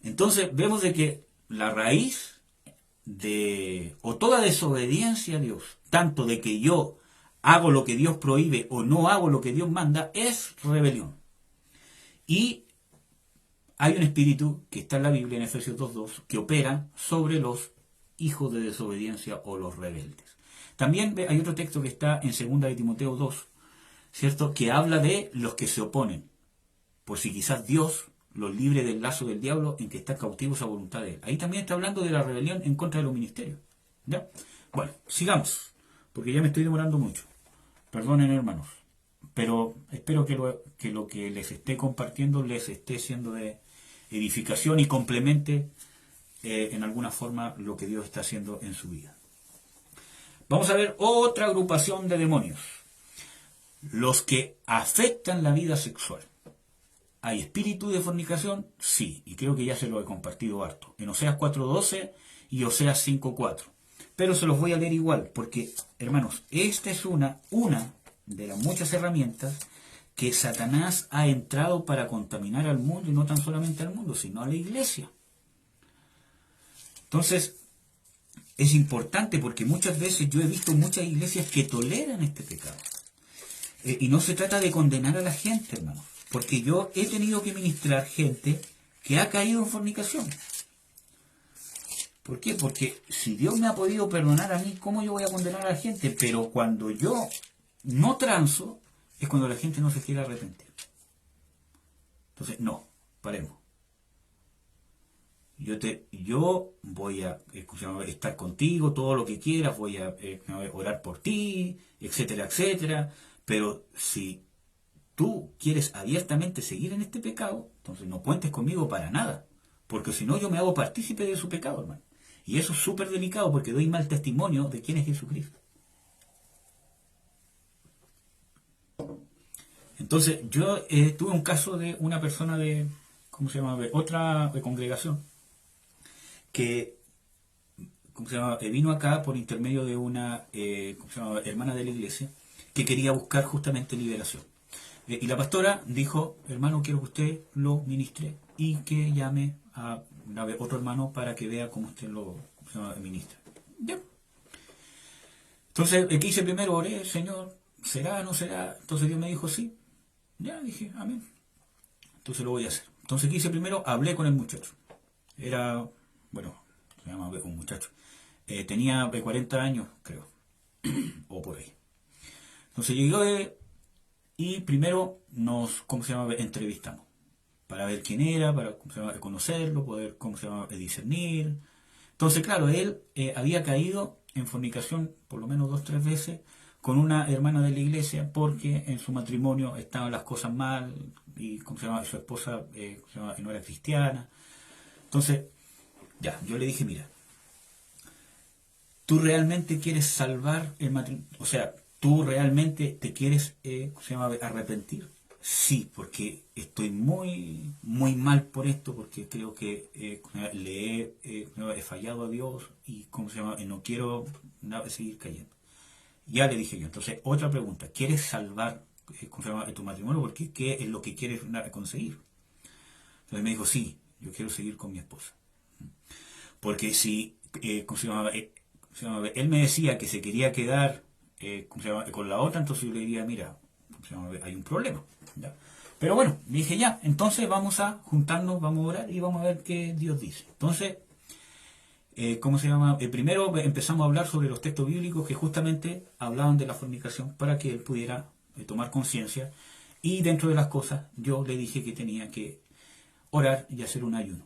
Entonces vemos de que la raíz o toda desobediencia a Dios, tanto de que yo hago lo que Dios prohíbe o no hago lo que Dios manda, es rebelión. Y hay un espíritu que está en la Biblia, en Efesios 2.2, que opera sobre los hijos de desobediencia o los rebeldes. También hay otro texto que está en 2 de Timoteo 2, ¿cierto?, que habla de los que se oponen. Por si quizás Dios los libre del lazo del diablo en que están cautivos a voluntad de él. Ahí también está hablando de la rebelión en contra de los ministerios. ¿Ya? Bueno, sigamos, porque ya me estoy demorando mucho. Perdonen, hermanos, pero espero que lo que les esté compartiendo les esté siendo de edificación y complemente en alguna forma lo que Dios está haciendo en su vida. Vamos a ver otra agrupación de demonios. Los que afectan la vida sexual. ¿Hay espíritu de fornicación? Sí, y creo que ya se lo he compartido harto. En Oseas 4.12 y Oseas 5.4. Pero se los voy a leer igual, porque, hermanos, esta es una de las muchas herramientas que Satanás ha entrado para contaminar al mundo, y no tan solamente al mundo, sino a la iglesia. Entonces, es importante porque muchas veces yo he visto muchas iglesias que toleran este pecado. Y no se trata de condenar a la gente, hermanos, porque yo he tenido que ministrar gente que ha caído en fornicación. ¿Por qué? Porque si Dios me ha podido perdonar a mí, ¿cómo yo voy a condenar a la gente? Pero cuando yo no transo, es cuando la gente no se quiere arrepentir. Entonces, no, paremos. Yo voy a estar contigo, todo lo que quieras, voy a orar por ti, etcétera, etcétera. Pero si tú quieres abiertamente seguir en este pecado, entonces no cuentes conmigo para nada. Porque si no, yo me hago partícipe de su pecado, hermano. Y eso es súper delicado porque doy mal testimonio de quién es Jesucristo. Entonces, yo tuve un caso de una persona de, ¿cómo se llama?, de otra congregación, que vino acá por intermedio de una hermana de la iglesia que quería buscar justamente liberación. Y la pastora dijo: hermano, quiero que usted lo ministre y que llame a otro hermano para que vea cómo usted lo ministra. Ya. Entonces, ¿qué hice primero? Oré: Señor, ¿será o no será? Entonces Dios me dijo sí. Ya, dije, amén. Entonces lo voy a hacer. Entonces, ¿qué hice primero? Hablé con el muchacho. Era, bueno, se llama un muchacho. Tenía 40 años, creo, o por ahí. Entonces llegué y primero nos, entrevistamos para ver quién era, para conocerlo, poder, discernir. Entonces, claro, él había caído en fornicación por lo menos 2 o 3 veces con una hermana de la iglesia porque en su matrimonio estaban las cosas mal y su esposa no era cristiana. Entonces, ya, yo le dije: mira, ¿tú realmente quieres salvar el matrimonio? O sea, ¿tú realmente te quieres arrepentir? Sí, porque estoy muy, muy mal por esto, porque creo que le he fallado a Dios y no quiero seguir cayendo. Ya le dije yo. Entonces, otra pregunta: ¿quieres salvar tu matrimonio? Porque ¿qué es lo que quieres conseguir? Entonces me dijo: sí, yo quiero seguir con mi esposa. Porque si él me decía que se quería quedar con la otra, entonces yo le diría: mira, hay un problema, ¿ya? Pero bueno, dije: ya, entonces vamos a juntarnos, vamos a orar y vamos a ver qué Dios dice. Entonces, primero empezamos a hablar sobre los textos bíblicos que justamente hablaban de la fornicación para que él pudiera tomar conciencia, y dentro de las cosas yo le dije que tenía que orar y hacer un ayuno.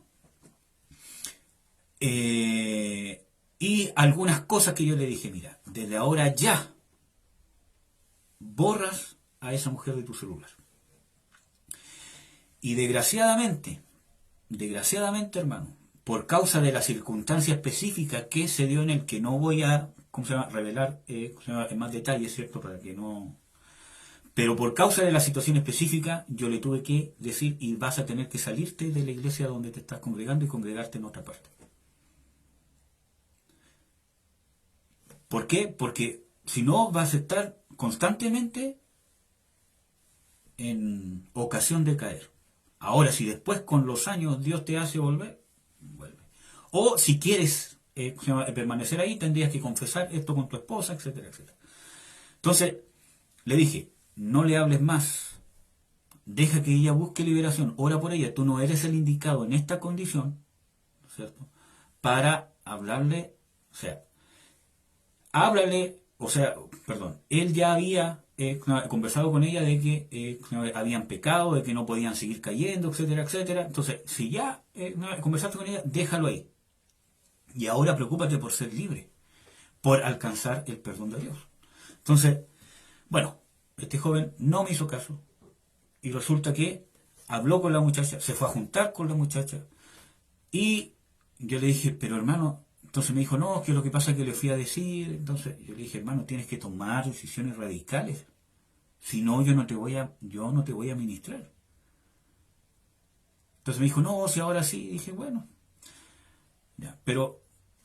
Y algunas cosas que yo le dije: mira, desde ahora ya borras a esa mujer de tu celular. Y desgraciadamente, hermano, por causa de la circunstancia específica que se dio en el que no voy a revelar en más detalles, ¿cierto? Para que no... Pero por causa de la situación específica, yo le tuve que decir: y vas a tener que salirte de la iglesia donde te estás congregando y congregarte en otra parte. ¿Por qué? Porque si no, vas a estar constantemente en ocasión de caer. Ahora, si después con los años Dios te hace volver, vuelve. O si quieres permanecer ahí, tendrías que confesar esto con tu esposa, etcétera, etcétera. Entonces, le dije: no le hables más. Deja que ella busque liberación. Ora por ella. Tú no eres el indicado en esta condición, ¿cierto?, para hablarle, háblale, él ya había conversado con ella de que habían pecado, de que no podían seguir cayendo, etcétera, etcétera. Entonces, si ya conversaste con ella, déjalo ahí. Y ahora preocúpate por ser libre, por alcanzar el perdón de Dios. Entonces, bueno, este joven no me hizo caso y resulta que habló con la muchacha, se fue a juntar con la muchacha y yo le dije, pero hermano, entonces me dijo, no, que lo que pasa es que le fui a decir. Entonces yo le dije, hermano, tienes que tomar decisiones radicales, si no yo no te voy a ministrar. Entonces me dijo, no, si ahora sí. Dije, bueno, ya, pero,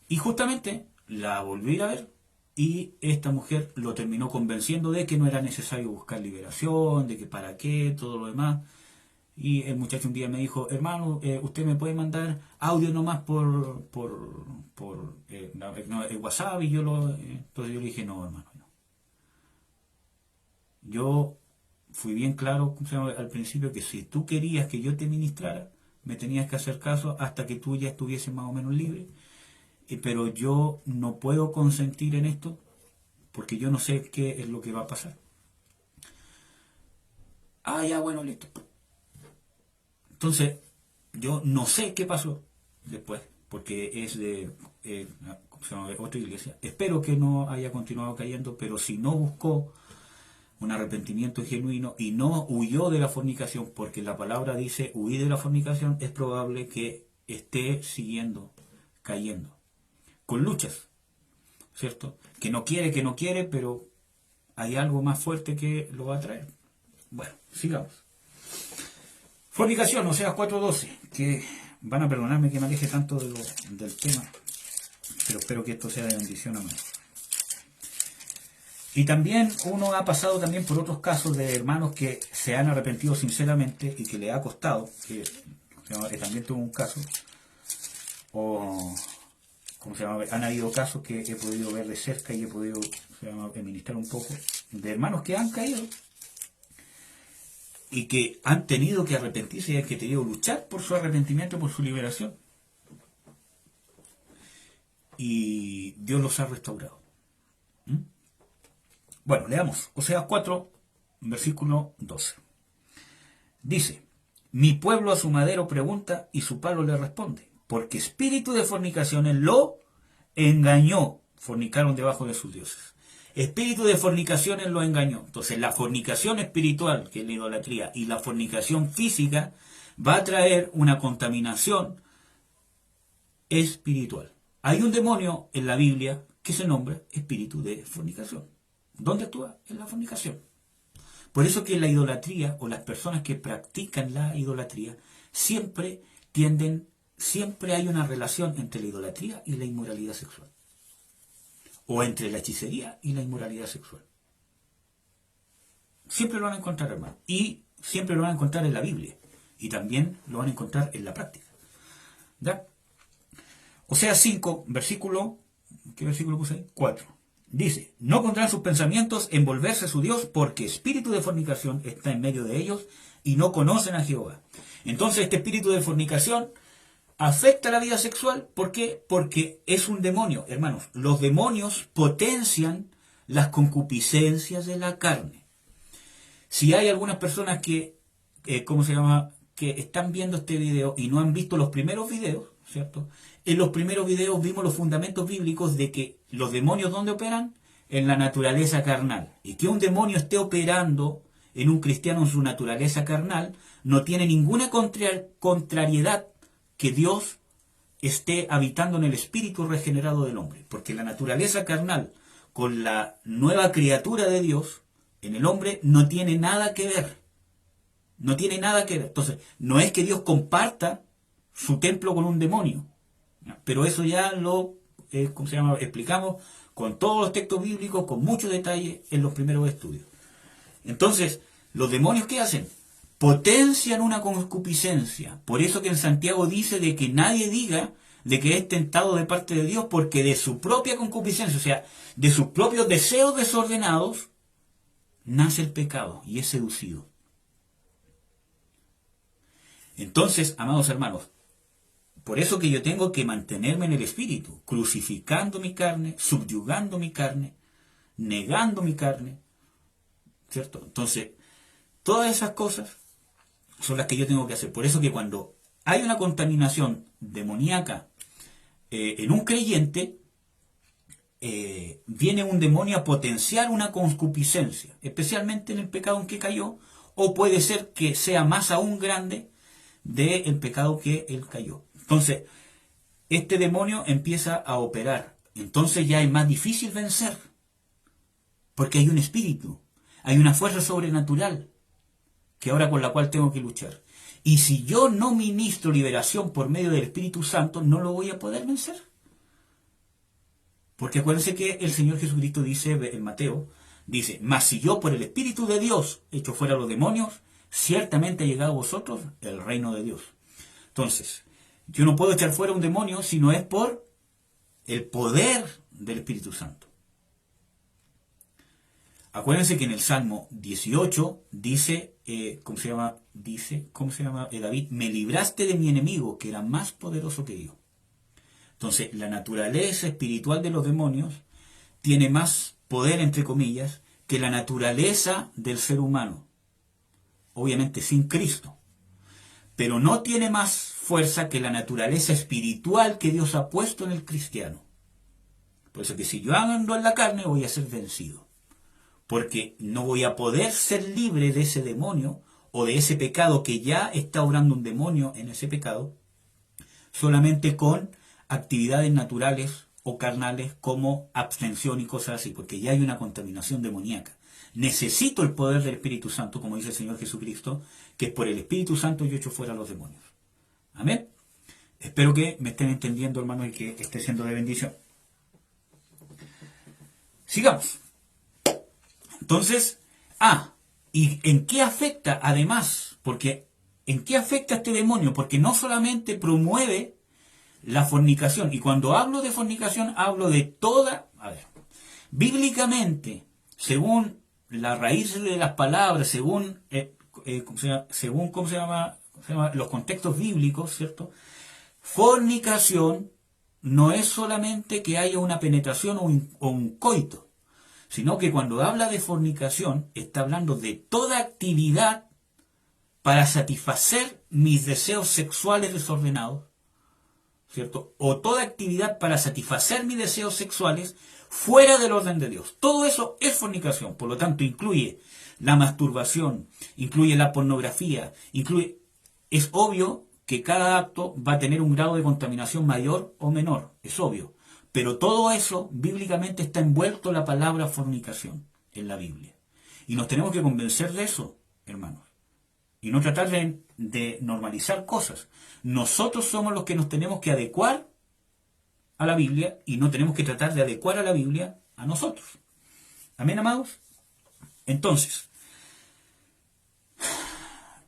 y justamente la volví a ir a ver y esta mujer lo terminó convenciendo de que no era necesario buscar liberación, de que para qué, todo lo demás. Y el muchacho un día me dijo, hermano, usted me puede mandar audio nomás por el WhatsApp y yo lo... entonces yo le dije, no, hermano, no. Yo fui bien claro al principio que si tú querías que yo te ministrara, me tenías que hacer caso hasta que tú ya estuvieses más o menos libre. Pero yo no puedo consentir en esto porque yo no sé qué es lo que va a pasar. Ah, ya, bueno, listo. Entonces, yo no sé qué pasó después, porque es de otra iglesia. Espero que no haya continuado cayendo, pero si no buscó un arrepentimiento genuino y no huyó de la fornicación, porque la palabra dice huir de la fornicación, es probable que esté siguiendo cayendo. Con luchas, ¿cierto? Que no quiere, pero hay algo más fuerte que lo va a traer. Bueno, sigamos. Fornicación, Oseas 4:12, que van a perdonarme que me aleje tanto del tema, pero espero que esto sea de bendición a mí. Y también uno ha pasado también por otros casos de hermanos que se han arrepentido sinceramente y que le ha costado, que también tuvo un caso, o han habido casos que he podido ver de cerca y he podido ministrar un poco, de hermanos que han caído y que han tenido que arrepentirse y han tenido que luchar por su arrepentimiento, por su liberación. Y Dios los ha restaurado. Bueno, leamos Oseas 4, versículo 12. Dice, mi pueblo a su madero pregunta y su palo le responde, porque espíritu de fornicaciones lo engañó, fornicaron debajo de sus dioses. Espíritu de fornicaciones lo engañó. Entonces la fornicación espiritual, que es la idolatría, y la fornicación física va a traer una contaminación espiritual. Hay un demonio en la Biblia que se nombra espíritu de fornicación. ¿Dónde actúa? En la fornicación. Por eso que la idolatría, o las personas que practican la idolatría, siempre hay una relación entre la idolatría y la inmoralidad sexual. O entre la hechicería y la inmoralidad sexual. Siempre lo van a encontrar, hermano. Y siempre lo van a encontrar en la Biblia. Y también lo van a encontrar en la práctica. ¿Ya? Oseas 5, versículo... ¿Qué versículo puse ahí? 4. Dice, no pondrán sus pensamientos en volverse a su Dios, porque espíritu de fornicación está en medio de ellos y no conocen a Jehová. Entonces este espíritu de fornicación afecta la vida sexual. ¿Por qué? Porque es un demonio. Hermanos, los demonios potencian las concupiscencias de la carne. Si hay algunas personas que, que están viendo este video y no han visto los primeros videos, ¿cierto? En los primeros videos vimos los fundamentos bíblicos de que los demonios, ¿dónde operan? En la naturaleza carnal. Y que un demonio esté operando en un cristiano en su naturaleza carnal no tiene ninguna contrariedad que Dios esté habitando en el espíritu regenerado del hombre. Porque la naturaleza carnal con la nueva criatura de Dios en el hombre no tiene nada que ver. No tiene nada que ver. Entonces, no es que Dios comparta su templo con un demonio. Pero eso ya lo explicamos con todos los textos bíblicos, con mucho detalle en los primeros estudios. Entonces, ¿los demonios qué hacen? Potencian una concupiscencia. Por eso que en Santiago dice de que nadie diga de que es tentado de parte de Dios, porque de su propia concupiscencia, o sea, de sus propios deseos desordenados, nace el pecado y es seducido. Entonces, amados hermanos, por eso que yo tengo que mantenerme en el espíritu, crucificando mi carne, subyugando mi carne, negando mi carne, ¿cierto? Entonces, todas esas cosas son las que yo tengo que hacer. Por eso que cuando hay una contaminación demoníaca en un creyente, viene un demonio a potenciar una concupiscencia, especialmente en el pecado en que cayó, o puede ser que sea más aún grande del pecado que él cayó. Entonces, este demonio empieza a operar. Entonces ya es más difícil vencer, porque hay un espíritu, hay una fuerza sobrenatural que ahora con la cual tengo que luchar. Y si yo no ministro liberación por medio del Espíritu Santo, no lo voy a poder vencer. Porque acuérdense que el Señor Jesucristo dice en Mateo, dice, mas si yo por el Espíritu de Dios echo fuera a los demonios, ciertamente ha llegado a vosotros el reino de Dios. Entonces, yo no puedo echar fuera un demonio si no es por el poder del Espíritu Santo. Acuérdense que en el Salmo 18 dice, ¿cómo se llama? David, me libraste de mi enemigo, que era más poderoso que yo. Entonces, la naturaleza espiritual de los demonios tiene más poder, entre comillas, que la naturaleza del ser humano. Obviamente sin Cristo. Pero no tiene más fuerza que la naturaleza espiritual que Dios ha puesto en el cristiano. Por eso que si yo ando en la carne, voy a ser vencido. Porque no voy a poder ser libre de ese demonio o de ese pecado que ya está obrando un demonio en ese pecado, solamente con actividades naturales o carnales como abstención y cosas así, porque ya hay una contaminación demoníaca. Necesito el poder del Espíritu Santo, como dice el Señor Jesucristo, que es por el Espíritu Santo yo echo fuera a los demonios. Amén. Espero que me estén entendiendo, hermanos, y que esté siendo de bendición. Sigamos. Entonces, ¿y en qué afecta además? Porque, ¿en qué afecta este demonio? Porque no solamente promueve la fornicación, y cuando hablo de fornicación, hablo de toda, bíblicamente, según la raíz de las palabras, según los contextos bíblicos, ¿cierto? Fornicación no es solamente que haya una penetración o un coito, sino que cuando habla de fornicación, está hablando de toda actividad para satisfacer mis deseos sexuales desordenados, ¿cierto? O toda actividad para satisfacer mis deseos sexuales fuera del orden de Dios. Todo eso es fornicación, por lo tanto incluye la masturbación, incluye la pornografía, es obvio que cada acto va a tener un grado de contaminación mayor o menor, es obvio. Pero todo eso, bíblicamente, está envuelto en la palabra fornicación en la Biblia. Y nos tenemos que convencer de eso, hermanos. Y no tratar de normalizar cosas. Nosotros somos los que nos tenemos que adecuar a la Biblia y no tenemos que tratar de adecuar a la Biblia a nosotros. ¿Amén, amados? Entonces,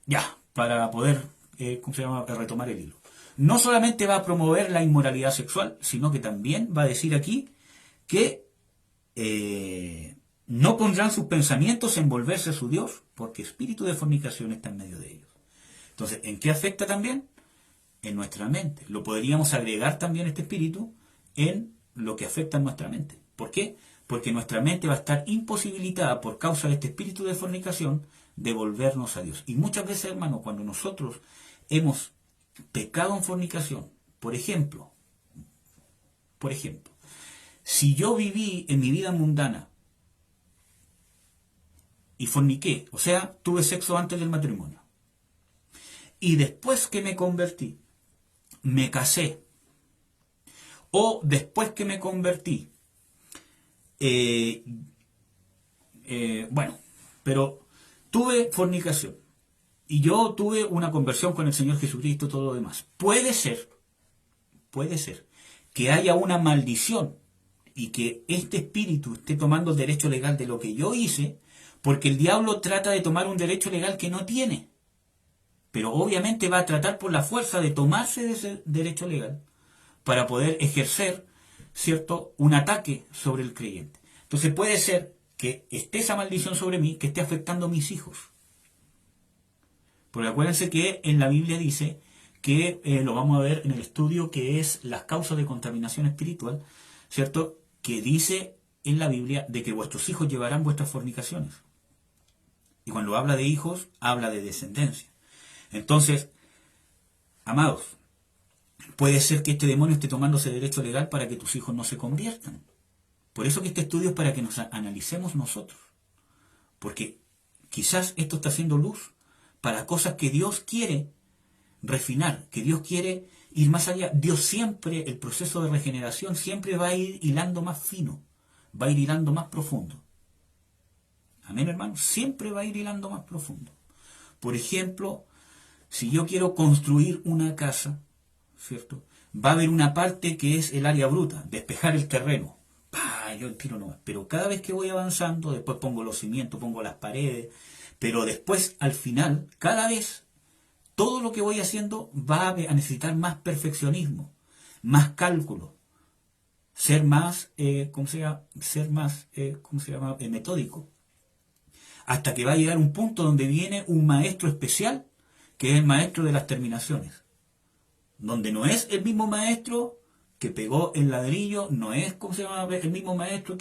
ya, para poder retomar el hilo. No solamente va a promover la inmoralidad sexual, sino que también va a decir aquí que no pondrán sus pensamientos en volverse a su Dios, porque espíritu de fornicación está en medio de ellos. Entonces, ¿en qué afecta también? En nuestra mente. Lo podríamos agregar también este espíritu en lo que afecta a nuestra mente. ¿Por qué? Porque nuestra mente va a estar imposibilitada por causa de este espíritu de fornicación de volvernos a Dios. Y muchas veces, hermano, cuando nosotros hemos pecado en fornicación, por ejemplo, si yo viví en mi vida mundana y forniqué, o sea, tuve sexo antes del matrimonio, y después que me convertí, me casé, o después que me convertí, pero tuve fornicación, y yo tuve una conversión con el Señor Jesucristo y todo lo demás. Puede ser que haya una maldición y que este espíritu esté tomando el derecho legal de lo que yo hice, porque el diablo trata de tomar un derecho legal que no tiene. Pero obviamente va a tratar por la fuerza de tomarse de ese derecho legal para poder ejercer, ¿cierto?, un ataque sobre el creyente. Entonces puede ser que esté esa maldición sobre mí, que esté afectando a mis hijos. Porque acuérdense que en la Biblia dice que, lo vamos a ver en el estudio que es las causas de contaminación espiritual, ¿cierto?, que dice en la Biblia de que vuestros hijos llevarán vuestras fornicaciones. Y cuando habla de hijos, habla de descendencia. Entonces, amados, puede ser que este demonio esté tomándose derecho legal para que tus hijos no se conviertan. Por eso que este estudio es para que nos analicemos nosotros. Porque quizás esto está haciendo luz para cosas que Dios quiere refinar, que Dios quiere ir más allá. Dios siempre, el proceso de regeneración, siempre va a ir hilando más fino, va a ir hilando más profundo. Amén, hermanos, siempre va a ir hilando más profundo. Por ejemplo, si yo quiero construir una casa, ¿cierto? Va a haber una parte que es el área bruta, despejar el terreno. ¡Pah! Yo tiro nomás. Pero cada vez que voy avanzando, después pongo los cimientos, pongo las paredes, pero después, al final, cada vez, todo lo que voy haciendo va a necesitar más perfeccionismo, más cálculo, ser más, metódico. Hasta que va a llegar un punto donde viene un maestro especial, que es el maestro de las terminaciones. Donde no es el mismo maestro que pegó el ladrillo, no es el mismo maestro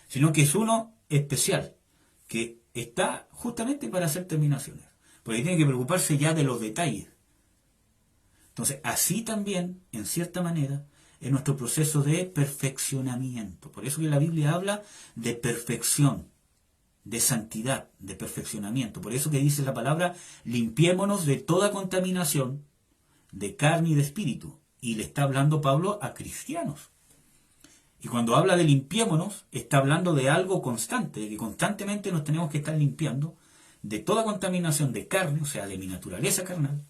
sino que es uno especial, que está justamente para hacer terminaciones, porque tiene que preocuparse ya de los detalles. Entonces, así también, en cierta manera, es nuestro proceso de perfeccionamiento. Por eso que la Biblia habla de perfección, de santidad, de perfeccionamiento. Por eso que dice la palabra, limpiémonos de toda contaminación, de carne y de espíritu. Y le está hablando Pablo a cristianos. Y cuando habla de limpiémonos, está hablando de algo constante, de que constantemente nos tenemos que estar limpiando de toda contaminación de carne, o sea, de mi naturaleza carnal,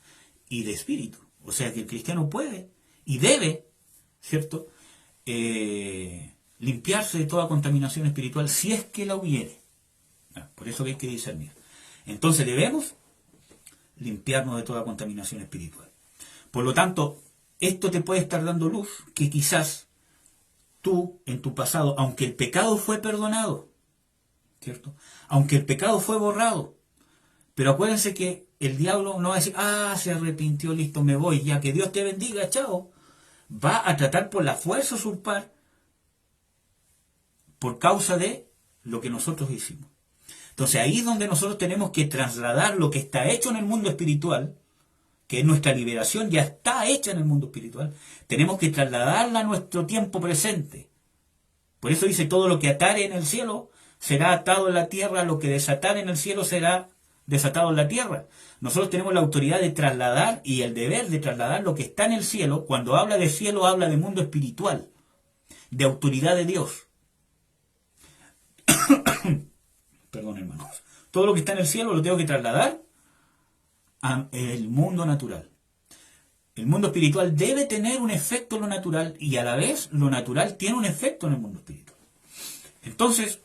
y de espíritu. O sea, que el cristiano puede y debe, ¿cierto?, limpiarse de toda contaminación espiritual si es que la hubiere. Por eso que hay que discernir. Entonces debemos limpiarnos de toda contaminación espiritual. Por lo tanto, esto te puede estar dando luz que quizás tú, en tu pasado, aunque el pecado fue perdonado, ¿cierto? Aunque el pecado fue borrado, pero acuérdense que el diablo no va a decir, se arrepintió, listo, me voy, ya que Dios te bendiga, chao. Va a tratar por la fuerza usurpar por causa de lo que nosotros hicimos. Entonces ahí es donde nosotros tenemos que trasladar lo que está hecho en el mundo espiritual, que es nuestra liberación, ya está hecha en el mundo espiritual. Tenemos que trasladarla a nuestro tiempo presente. Por eso dice, todo lo que atare en el cielo será atado en la tierra, lo que desatare en el cielo será desatado en la tierra. Nosotros tenemos la autoridad de trasladar y el deber de trasladar lo que está en el cielo. Cuando habla de cielo, habla de mundo espiritual, de autoridad de Dios. Perdón, hermanos. Todo lo que está en el cielo lo tengo que trasladar al mundo natural. El mundo espiritual debe tener un efecto en lo natural y a la vez lo natural tiene un efecto en el mundo espiritual. Entonces,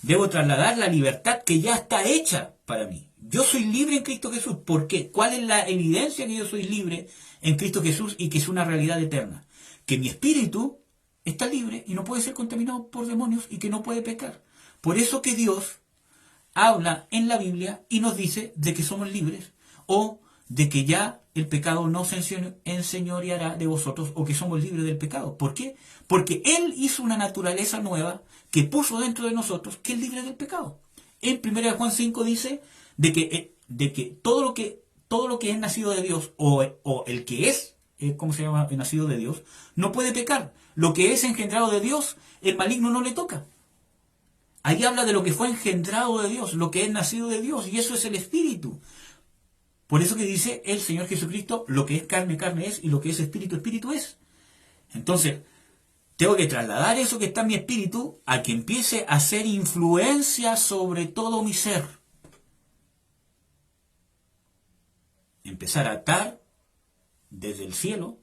debo trasladar la libertad que ya está hecha para mí. Yo soy libre en Cristo Jesús. ¿Por qué? ¿Cuál es la evidencia que yo soy libre en Cristo Jesús y que es una realidad eterna? Que mi espíritu está libre y no puede ser contaminado por demonios y que no puede pecar. Por eso que Dios habla en la Biblia y nos dice de que somos libres o de que ya el pecado no se enseñoreará de vosotros o que somos libres del pecado. ¿Por qué? Porque Él hizo una naturaleza nueva que puso dentro de nosotros que es libre del pecado. En 1 Juan 5 dice de que todo lo que es nacido de Dios o el que es, nacido de Dios, no puede pecar. Lo que es engendrado de Dios, el maligno no le toca. Ahí habla de lo que fue engendrado de Dios, lo que es nacido de Dios, y eso es el Espíritu. Por eso que dice el Señor Jesucristo, lo que es carne, carne es, y lo que es espíritu, espíritu es. Entonces, tengo que trasladar eso que está en mi espíritu a que empiece a hacer influencia sobre todo mi ser. Empezar a atar desde el cielo,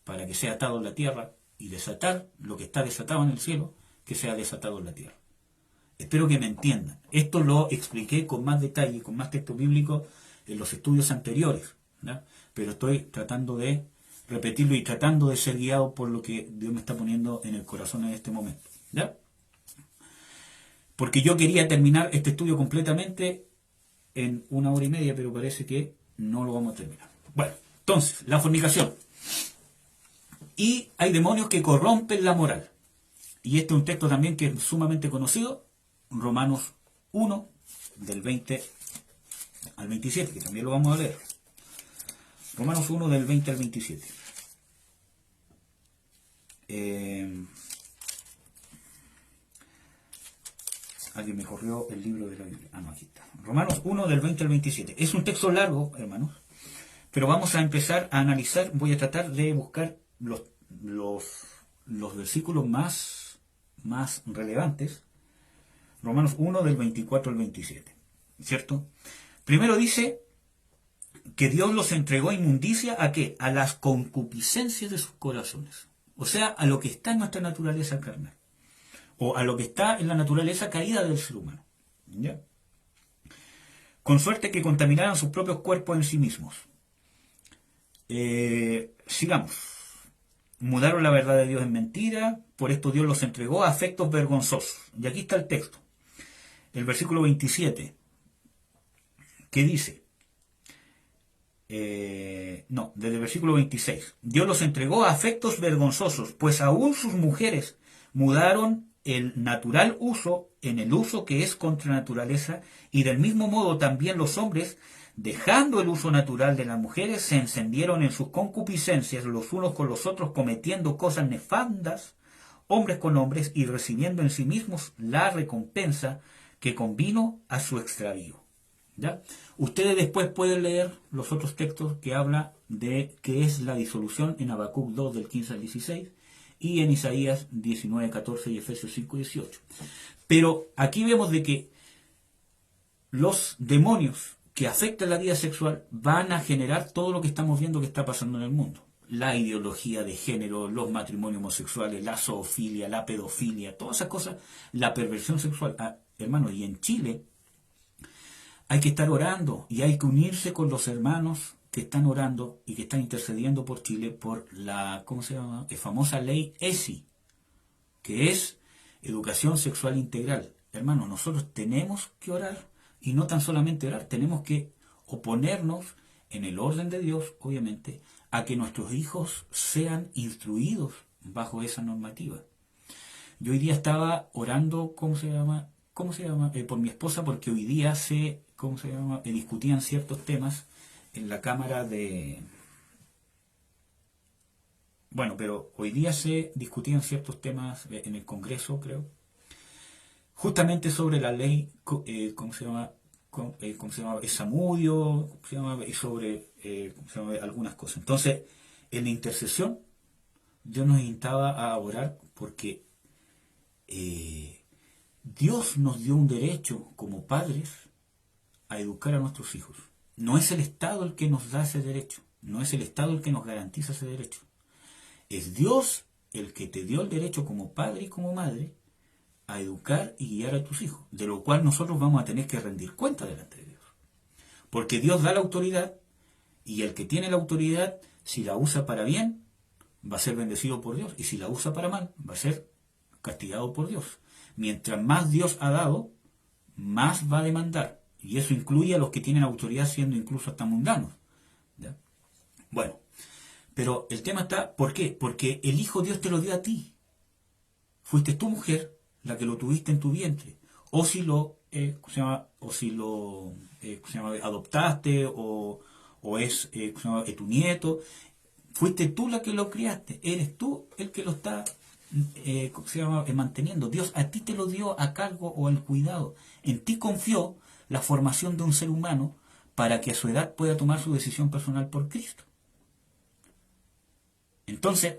para que sea atado en la tierra, y desatar lo que está desatado en el cielo, que sea desatado en la tierra. Espero que me entiendan. Esto lo expliqué con más detalle, con más texto bíblico en los estudios anteriores, ¿no? Pero estoy tratando de repetirlo y tratando de ser guiado por lo que Dios me está poniendo en el corazón en este momento, ¿ya? Porque yo quería terminar este estudio completamente en 1 hora y media, pero parece que no lo vamos a terminar. Bueno, entonces, la fornicación. Y hay demonios que corrompen la moral. Y este es un texto también que es sumamente conocido, Romanos 1, del 20 al 27, que también lo vamos a leer. Romanos 1 del 20 al 27. Alguien me corrió el libro de la Biblia. Ah, no, aquí está. Romanos 1 del 20 al 27. Es un texto largo, hermanos, pero vamos a empezar a analizar. Voy a tratar de buscar los versículos más relevantes. Romanos 1 del 24 al 27. ¿Cierto? Primero dice que Dios los entregó a inmundicia, ¿a qué? A las concupiscencias de sus corazones. O sea, a lo que está en nuestra naturaleza carnal. O a lo que está en la naturaleza caída del ser humano. ¿Ya? Con suerte que contaminaran sus propios cuerpos en sí mismos. Sigamos. Mudaron la verdad de Dios en mentira, por esto Dios los entregó a afectos vergonzosos. Y aquí está el texto. El versículo 27, que dice, desde el versículo 26, Dios los entregó a afectos vergonzosos, pues aún sus mujeres mudaron el natural uso en el uso que es contra naturaleza, y del mismo modo también los hombres, dejando el uso natural de las mujeres, se encendieron en sus concupiscencias los unos con los otros, cometiendo cosas nefandas, hombres con hombres, y recibiendo en sí mismos la recompensa que convino a su extravío. ¿Ya? Ustedes después pueden leer los otros textos que habla de qué es la disolución en Habacuc 2 del 15 al 16 y en Isaías 19, 14 y Efesios 5, 18. Pero aquí vemos de que los demonios que afectan la vida sexual van a generar todo lo que estamos viendo que está pasando en el mundo. La ideología de género, los matrimonios homosexuales, la zoofilia, la pedofilia, todas esas cosas, la perversión sexual. Hermanos, y en Chile hay que estar orando y hay que unirse con los hermanos que están orando y que están intercediendo por Chile por la, ¿cómo se llama?, la famosa ley ESI, que es Educación Sexual Integral. Hermanos, nosotros tenemos que orar, y no tan solamente orar, tenemos que oponernos en el orden de Dios, obviamente, a que nuestros hijos sean instruidos bajo esa normativa. Yo hoy día estaba orando, ¿cómo se llama? Por mi esposa, porque hoy día discutían ciertos temas en la Cámara de... Bueno, pero hoy día se discutían ciertos temas en el Congreso, creo, justamente sobre la ley, Samudio, y sobre algunas cosas. Entonces, en la intercesión, Dios nos invitaba a orar porque Dios nos dio un derecho como padres a educar a nuestros hijos. No es el Estado el que nos da ese derecho, no es el Estado el que nos garantiza ese derecho. Es Dios el que te dio el derecho como padre y como madre a educar y guiar a tus hijos, de lo cual nosotros vamos a tener que rendir cuenta delante de Dios. Porque Dios da la autoridad, y el que tiene la autoridad, si la usa para bien, va a ser bendecido por Dios, y si la usa para mal, va a ser castigado por Dios. Mientras más Dios ha dado, más va a demandar, y eso incluye a los que tienen autoridad siendo incluso hasta mundanos. ¿Ya? Bueno, pero el tema está, ¿por qué? Porque el Hijo Dios te lo dio a ti. Fuiste tu mujer la que lo tuviste en tu vientre, o si lo adoptaste, o es tu nieto, fuiste tú la que lo criaste, eres tú el que lo está manteniendo. Dios a ti te lo dio a cargo o al cuidado, en ti confió la formación de un ser humano para que a su edad pueda tomar su decisión personal por Cristo. Entonces,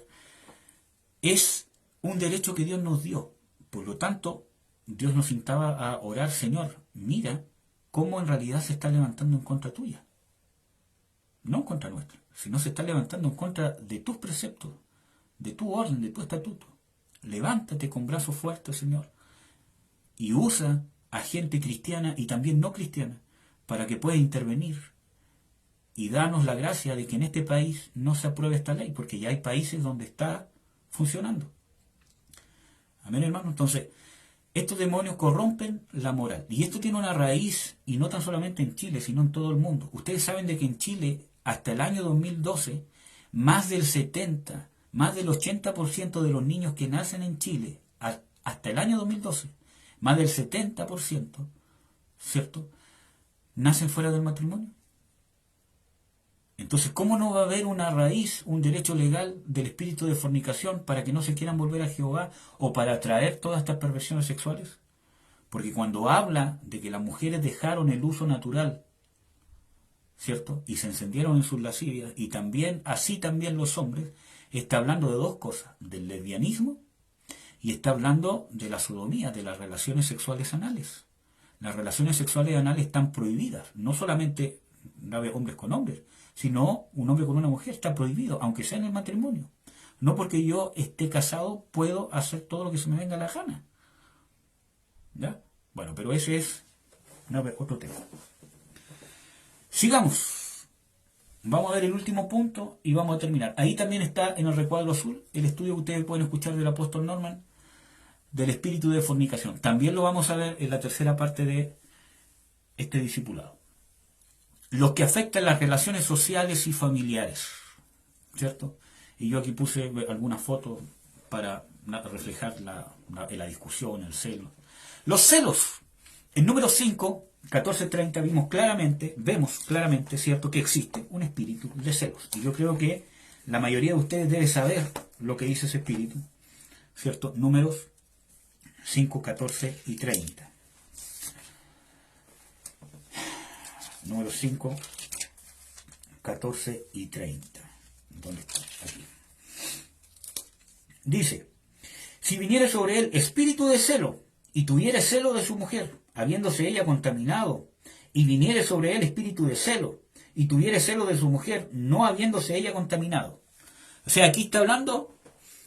es un derecho que Dios nos dio. Por lo tanto, Dios nos invitaba a orar: Señor, mira cómo en realidad se está levantando en contra tuya. No en contra nuestra, sino se está levantando en contra de tus preceptos, de tu orden, de tu estatuto. Levántate con brazos fuertes, Señor, y usa a gente cristiana y también no cristiana para que pueda intervenir y darnos la gracia de que en este país no se apruebe esta ley, porque ya hay países donde está funcionando. Amén, hermano. Entonces, estos demonios corrompen la moral. Y esto tiene una raíz, y no tan solamente en Chile, sino en todo el mundo. Ustedes saben de que en Chile, hasta el año 2012, más del 80% de los niños que nacen en Chile, hasta el año 2012, más del 70% ¿cierto?, nacen fuera del matrimonio. Entonces, ¿cómo no va a haber una raíz, un derecho legal del espíritu de fornicación para que no se quieran volver a Jehová o para atraer todas estas perversiones sexuales? Porque cuando habla de que las mujeres dejaron el uso natural, ¿cierto?, y se encendieron en sus lascivias, y también, así también los hombres, está hablando de dos cosas: del lesbianismo, y está hablando de la sodomía, de las relaciones sexuales anales. Las relaciones sexuales anales están prohibidas, no solamente hombres con hombres, sino un hombre con una mujer está prohibido, aunque sea en el matrimonio. No porque yo esté casado puedo hacer todo lo que se me venga a la gana. ¿Ya? Bueno, pero ese es otro tema. Sigamos. Vamos a ver el último punto y vamos a terminar. Ahí también está en el recuadro azul el estudio que ustedes pueden escuchar del apóstol Norman del espíritu de fornicación. También lo vamos a ver en la tercera parte de este discipulado. Los que afectan las relaciones sociales y familiares, ¿cierto? Y yo aquí puse algunas fotos para reflejar la discusión, el celo. Los celos. En número 5, 14:30 vemos claramente, ¿cierto?, que existe un espíritu de celos. Y yo creo que la mayoría de ustedes debe saber lo que dice ese espíritu, ¿cierto? Números 5, 14 y 30. Números 5, 14 y 30. ¿Dónde está? Aquí. Dice: si viniere sobre él espíritu de celo, y tuviere celo de su mujer, habiéndose ella contaminado, y viniere sobre él espíritu de celo, y tuviere celo de su mujer, no habiéndose ella contaminado. O sea, aquí está hablando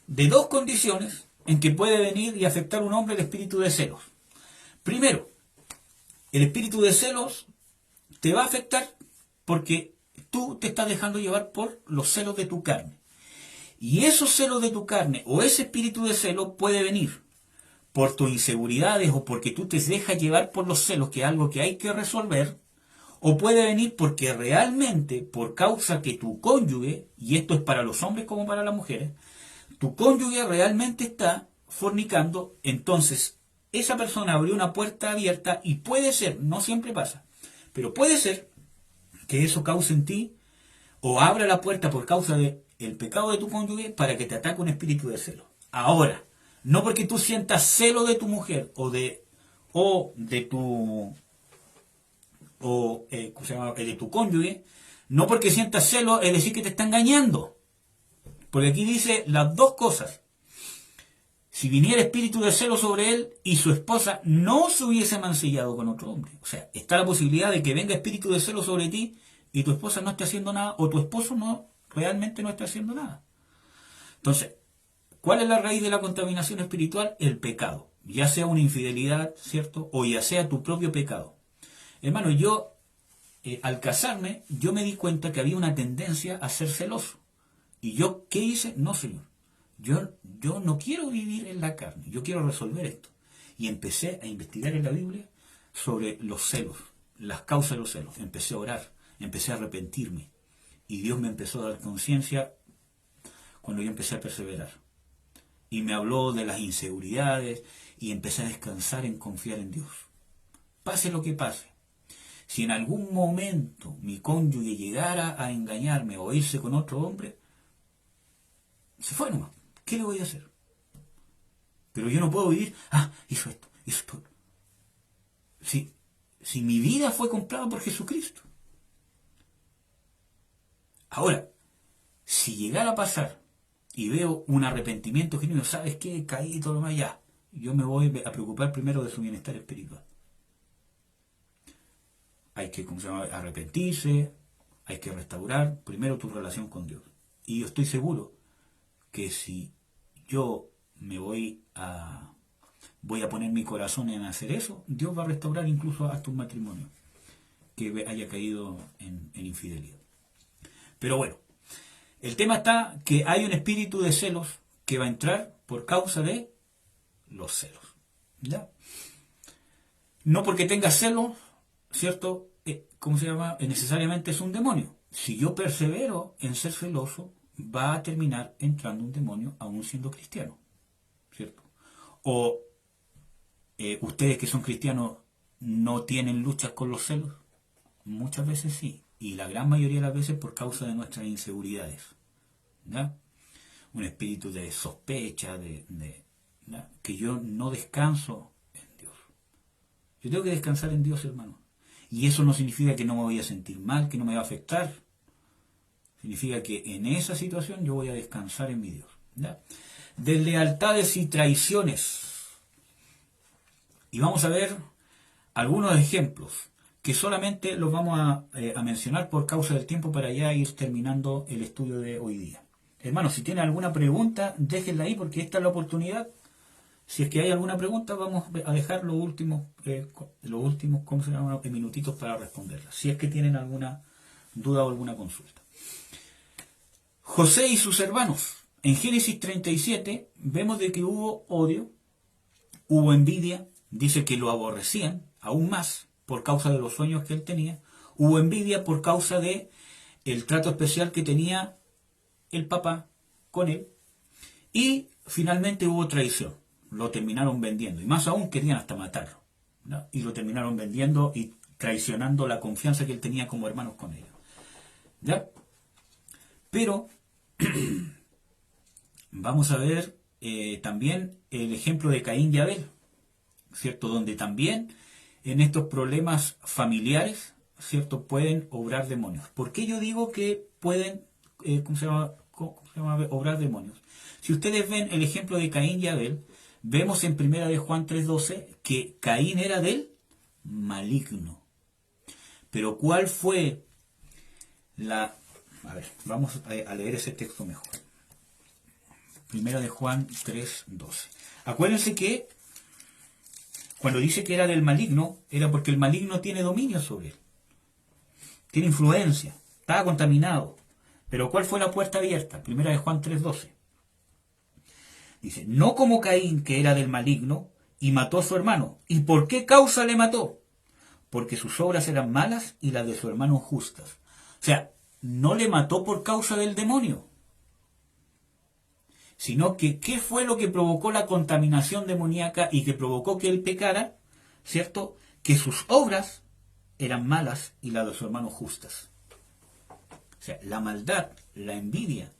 de dos condiciones en que puede venir y afectar a un hombre el espíritu de celos. Primero, el espíritu de celos te va a afectar porque tú te estás dejando llevar por los celos de tu carne. Y esos celos de tu carne o ese espíritu de celo puede venir por tus inseguridades o porque tú te dejas llevar por los celos, que es algo que hay que resolver, o puede venir porque realmente, por causa que tu cónyuge, y esto es para los hombres como para las mujeres, tu cónyuge realmente está fornicando, entonces esa persona abrió una puerta abierta y puede ser, no siempre pasa, pero puede ser que eso cause en ti o abra la puerta por causa del pecado de tu cónyuge para que te ataque un espíritu de celo. Ahora, no porque tú sientas celo de tu mujer de tu cónyuge, no porque sientas celo es decir que te está engañando. Porque aquí dice las dos cosas. Si viniera espíritu de celo sobre él y su esposa no se hubiese mancillado con otro hombre. O sea, está la posibilidad de que venga espíritu de celo sobre ti y tu esposa no esté haciendo nada o tu esposo realmente no esté haciendo nada. Entonces, ¿cuál es la raíz de la contaminación espiritual? El pecado. Ya sea una infidelidad, ¿cierto? O ya sea tu propio pecado. Hermano, yo, al casarme, yo me di cuenta que había una tendencia a ser celoso. ¿Y yo qué hice? No, Señor. Yo no quiero vivir en la carne. Yo quiero resolver esto. Y empecé a investigar en la Biblia sobre los celos, las causas de los celos. Empecé a orar, empecé a arrepentirme. Y Dios me empezó a dar conciencia cuando yo empecé a perseverar. Y me habló de las inseguridades y empecé a descansar en confiar en Dios. Pase lo que pase. Si en algún momento mi cónyuge llegara a engañarme o irse con otro hombre, se fue nomás. ¿Qué le voy a hacer? Pero yo no puedo vivir, hizo esto. Si mi vida fue comprada por Jesucristo. Ahora, si llegara a pasar y veo un arrepentimiento genuino, ¿sabes qué? Caí y todo lo más, ya. Yo me voy a preocupar primero de su bienestar espiritual. Hay que arrepentirse, hay que restaurar primero tu relación con Dios. Y yo estoy seguro que si yo me voy a poner mi corazón en hacer eso, Dios va a restaurar incluso hasta un matrimonio que haya caído en infidelidad. Pero bueno, el tema está que hay un espíritu de celos que va a entrar por causa de los celos. ¿Ya? No porque tenga celos, ¿cierto? Necesariamente es un demonio. Si yo persevero en ser celoso, va a terminar entrando un demonio aún siendo cristiano, ¿cierto? O ustedes que son cristianos no tienen luchas con los celos? Muchas veces sí, y la gran mayoría de las veces por causa de nuestras inseguridades. ¿Ya? Un espíritu de sospecha, ¿ya? Que yo no descanso en Dios. Yo tengo que descansar en Dios, hermano. Y eso no significa que no me voy a sentir mal, que no me va a afectar. Significa que en esa situación yo voy a descansar en mi Dios. ¿Ya? Deslealtades y traiciones. Y vamos a ver algunos ejemplos que solamente los vamos a mencionar por causa del tiempo para ya ir terminando el estudio de hoy día. Hermanos, si tienen alguna pregunta, déjenla ahí porque esta es la oportunidad. Si es que hay alguna pregunta, vamos a dejar los últimos ¿cómo se llama? Minutitos para responderla. Si es que tienen alguna duda o alguna consulta. José y sus hermanos. En Génesis 37 vemos de que hubo odio, hubo envidia, dice que lo aborrecían aún más por causa de los sueños que él tenía, hubo envidia por causa de el trato especial que tenía el papá con él, y finalmente hubo traición, lo terminaron vendiendo, y más aún querían hasta matarlo, ¿no? Y lo terminaron vendiendo y traicionando la confianza que él tenía como hermanos con ellos, ¿ya? Pero vamos a ver también el ejemplo de Caín y Abel, ¿cierto? Donde también en estos problemas familiares, ¿cierto? Pueden obrar demonios. ¿Por qué yo digo que pueden, ¿cómo se llama, obrar demonios? Si ustedes ven el ejemplo de Caín y Abel, vemos en 1 de Juan 3:12 que Caín era del maligno. Pero ¿cuál fue la... A ver, vamos a leer ese texto mejor. 1 de Juan 3:12. Acuérdense que cuando dice que era del maligno, era porque el maligno tiene dominio sobre él. Tiene influencia, estaba contaminado. Pero ¿cuál fue la puerta abierta? 1 de Juan 3:12. Dice, no como Caín, que era del maligno, y mató a su hermano. ¿Y por qué causa le mató? Porque sus obras eran malas y las de su hermano justas. O sea, no le mató por causa del demonio, sino que ¿qué fue lo que provocó la contaminación demoníaca y que provocó que él pecara? ¿Cierto? Que sus obras eran malas y las de su hermano justas. O sea, la maldad, la envidia,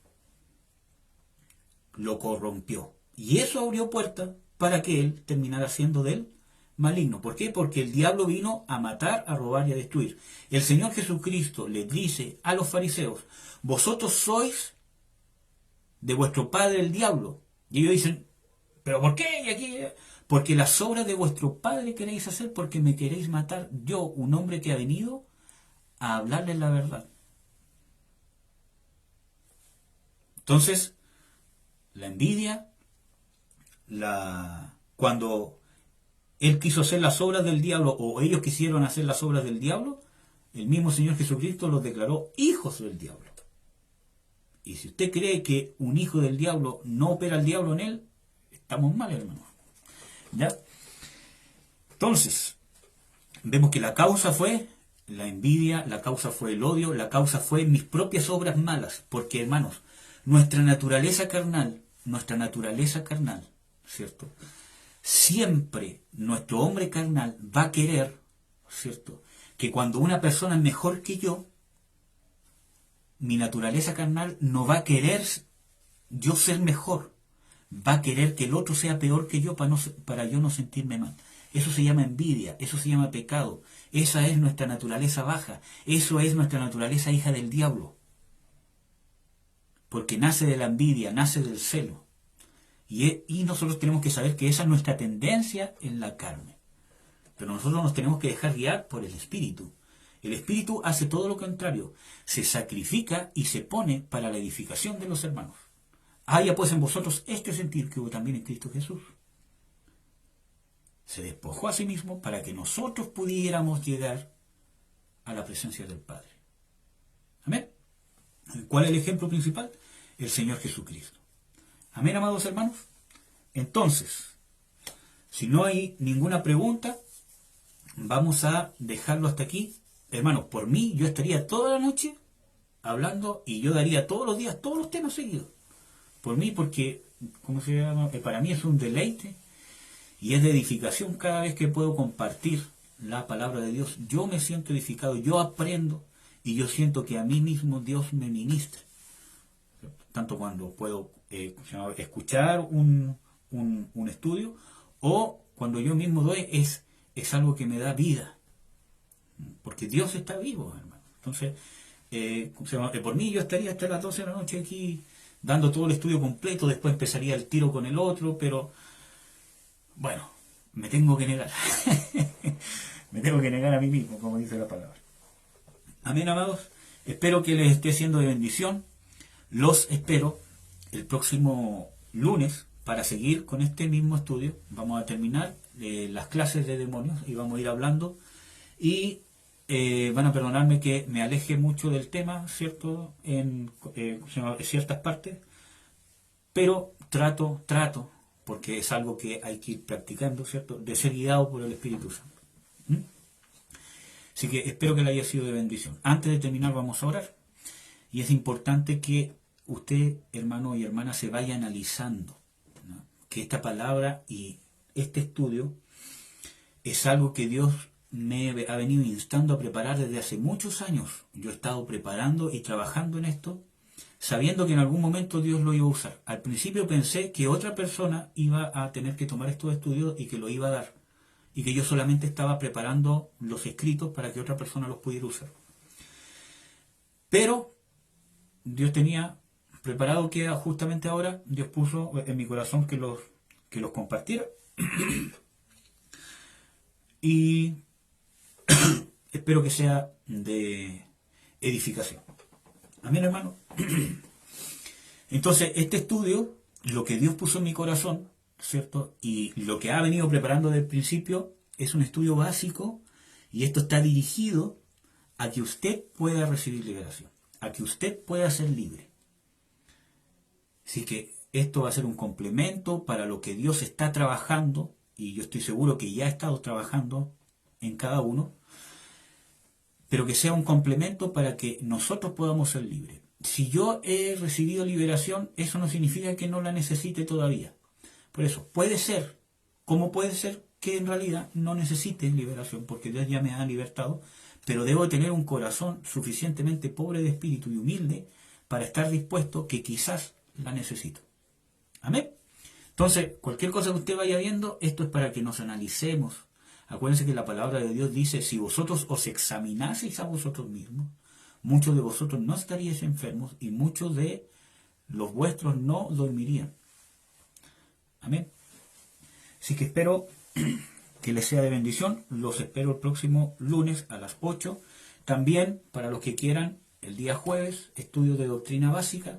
lo corrompió. Y eso abrió puerta para que él terminara siendo del maligno. ¿Por qué? Porque el diablo vino a matar, a robar y a destruir. El Señor Jesucristo le dice a los fariseos, vosotros sois de vuestro padre el diablo. Y ellos dicen, ¿pero por qué? Y aquí, porque las obras de vuestro padre queréis hacer porque me queréis matar. Yo, un hombre que ha venido a hablarles la verdad. Entonces, la envidia, cuando él quiso hacer las obras del diablo o ellos quisieron hacer las obras del diablo, el mismo Señor Jesucristo los declaró hijos del diablo. Y si usted cree que un hijo del diablo no opera el diablo en él, estamos mal, hermano. ¿Ya? Entonces, vemos que la causa fue la envidia, la causa fue el odio, la causa fue mis propias obras malas. Porque, hermanos, nuestra naturaleza carnal, ¿cierto? Siempre nuestro hombre carnal va a querer, ¿cierto? Que cuando una persona es mejor que yo, mi naturaleza carnal no va a querer yo ser mejor, va a querer que el otro sea peor que yo para yo no sentirme mal. Eso se llama envidia, eso se llama pecado, esa es nuestra naturaleza baja, eso es nuestra naturaleza hija del diablo. Porque nace de la envidia, nace del celo. Y nosotros tenemos que saber que esa es nuestra tendencia en la carne. Pero nosotros nos tenemos que dejar guiar por el Espíritu. El Espíritu hace todo lo contrario. Se sacrifica y se pone para la edificación de los hermanos. Haya pues en vosotros este sentir que hubo también en Cristo Jesús. Se despojó a sí mismo para que nosotros pudiéramos llegar a la presencia del Padre. Amén. ¿Cuál es el ejemplo principal? El Señor Jesucristo. Amén, amados hermanos. Entonces, si no hay ninguna pregunta, vamos a dejarlo hasta aquí. Hermanos, por mí yo estaría toda la noche hablando y yo daría todos los días todos los temas seguidos. Por mí, porque, ¿cómo se llama? Para mí es un deleite y es de edificación cada vez que puedo compartir la palabra de Dios, yo me siento edificado, yo aprendo y yo siento que a mí mismo Dios me ministra. Tanto cuando puedo escuchar un estudio o cuando yo mismo doy, es algo que me da vida. Porque Dios está vivo, hermano. Entonces, por mí yo estaría hasta las 12 de la noche aquí dando todo el estudio completo, después empezaría el tiro con el otro, pero bueno, me tengo que negar. Me tengo que negar a mí mismo, como dice la palabra. Amén, amados. Espero que les esté siendo de bendición. Los espero el próximo lunes para seguir con este mismo estudio. Vamos a terminar las clases de demonios y vamos a ir hablando. Y van a perdonarme que me aleje mucho del tema, ¿cierto? En ciertas partes. Pero trato, porque es algo que hay que ir practicando, ¿cierto? De ser guiado por el Espíritu Santo. Así que espero que le haya sido de bendición. Antes de terminar vamos a orar. Y es importante que usted, hermano y hermana, se vaya analizando, ¿no? Que esta palabra y este estudio es algo que Dios me ha venido instando a preparar desde hace muchos años. Yo he estado preparando y trabajando en esto, sabiendo que en algún momento Dios lo iba a usar. Al principio pensé que otra persona iba a tener que tomar estos estudios y que lo iba a dar, y que yo solamente estaba preparando los escritos para que otra persona los pudiera usar. Pero Dios tenía preparado que justamente ahora Dios puso en mi corazón que los compartiera. Y espero que sea de edificación. Amén, hermano. Entonces, este estudio, lo que Dios puso en mi corazón, ¿cierto? Y lo que ha venido preparando desde el principio, es un estudio básico, y esto está dirigido a que usted pueda recibir liberación, a que usted pueda ser libre. Así que esto va a ser un complemento para lo que Dios está trabajando, y yo estoy seguro que ya ha estado trabajando en cada uno, pero que sea un complemento para que nosotros podamos ser libres. Si yo he recibido liberación, eso no significa que no la necesite todavía. Por eso, puede ser, como puede ser que en realidad no necesite liberación, porque Dios ya me ha libertado, pero debo tener un corazón suficientemente pobre de espíritu y humilde para estar dispuesto que quizás la necesito. Amén. Entonces, cualquier cosa que usted vaya viendo, esto es para que nos analicemos. Acuérdense que la palabra de Dios dice, si vosotros os examinaseis a vosotros mismos, muchos de vosotros no estaríais enfermos y muchos de los vuestros no dormirían. Amén. Así que espero que les sea de bendición. Los espero el próximo lunes a las 8. También, para los que quieran, el día jueves, estudio de doctrina básica.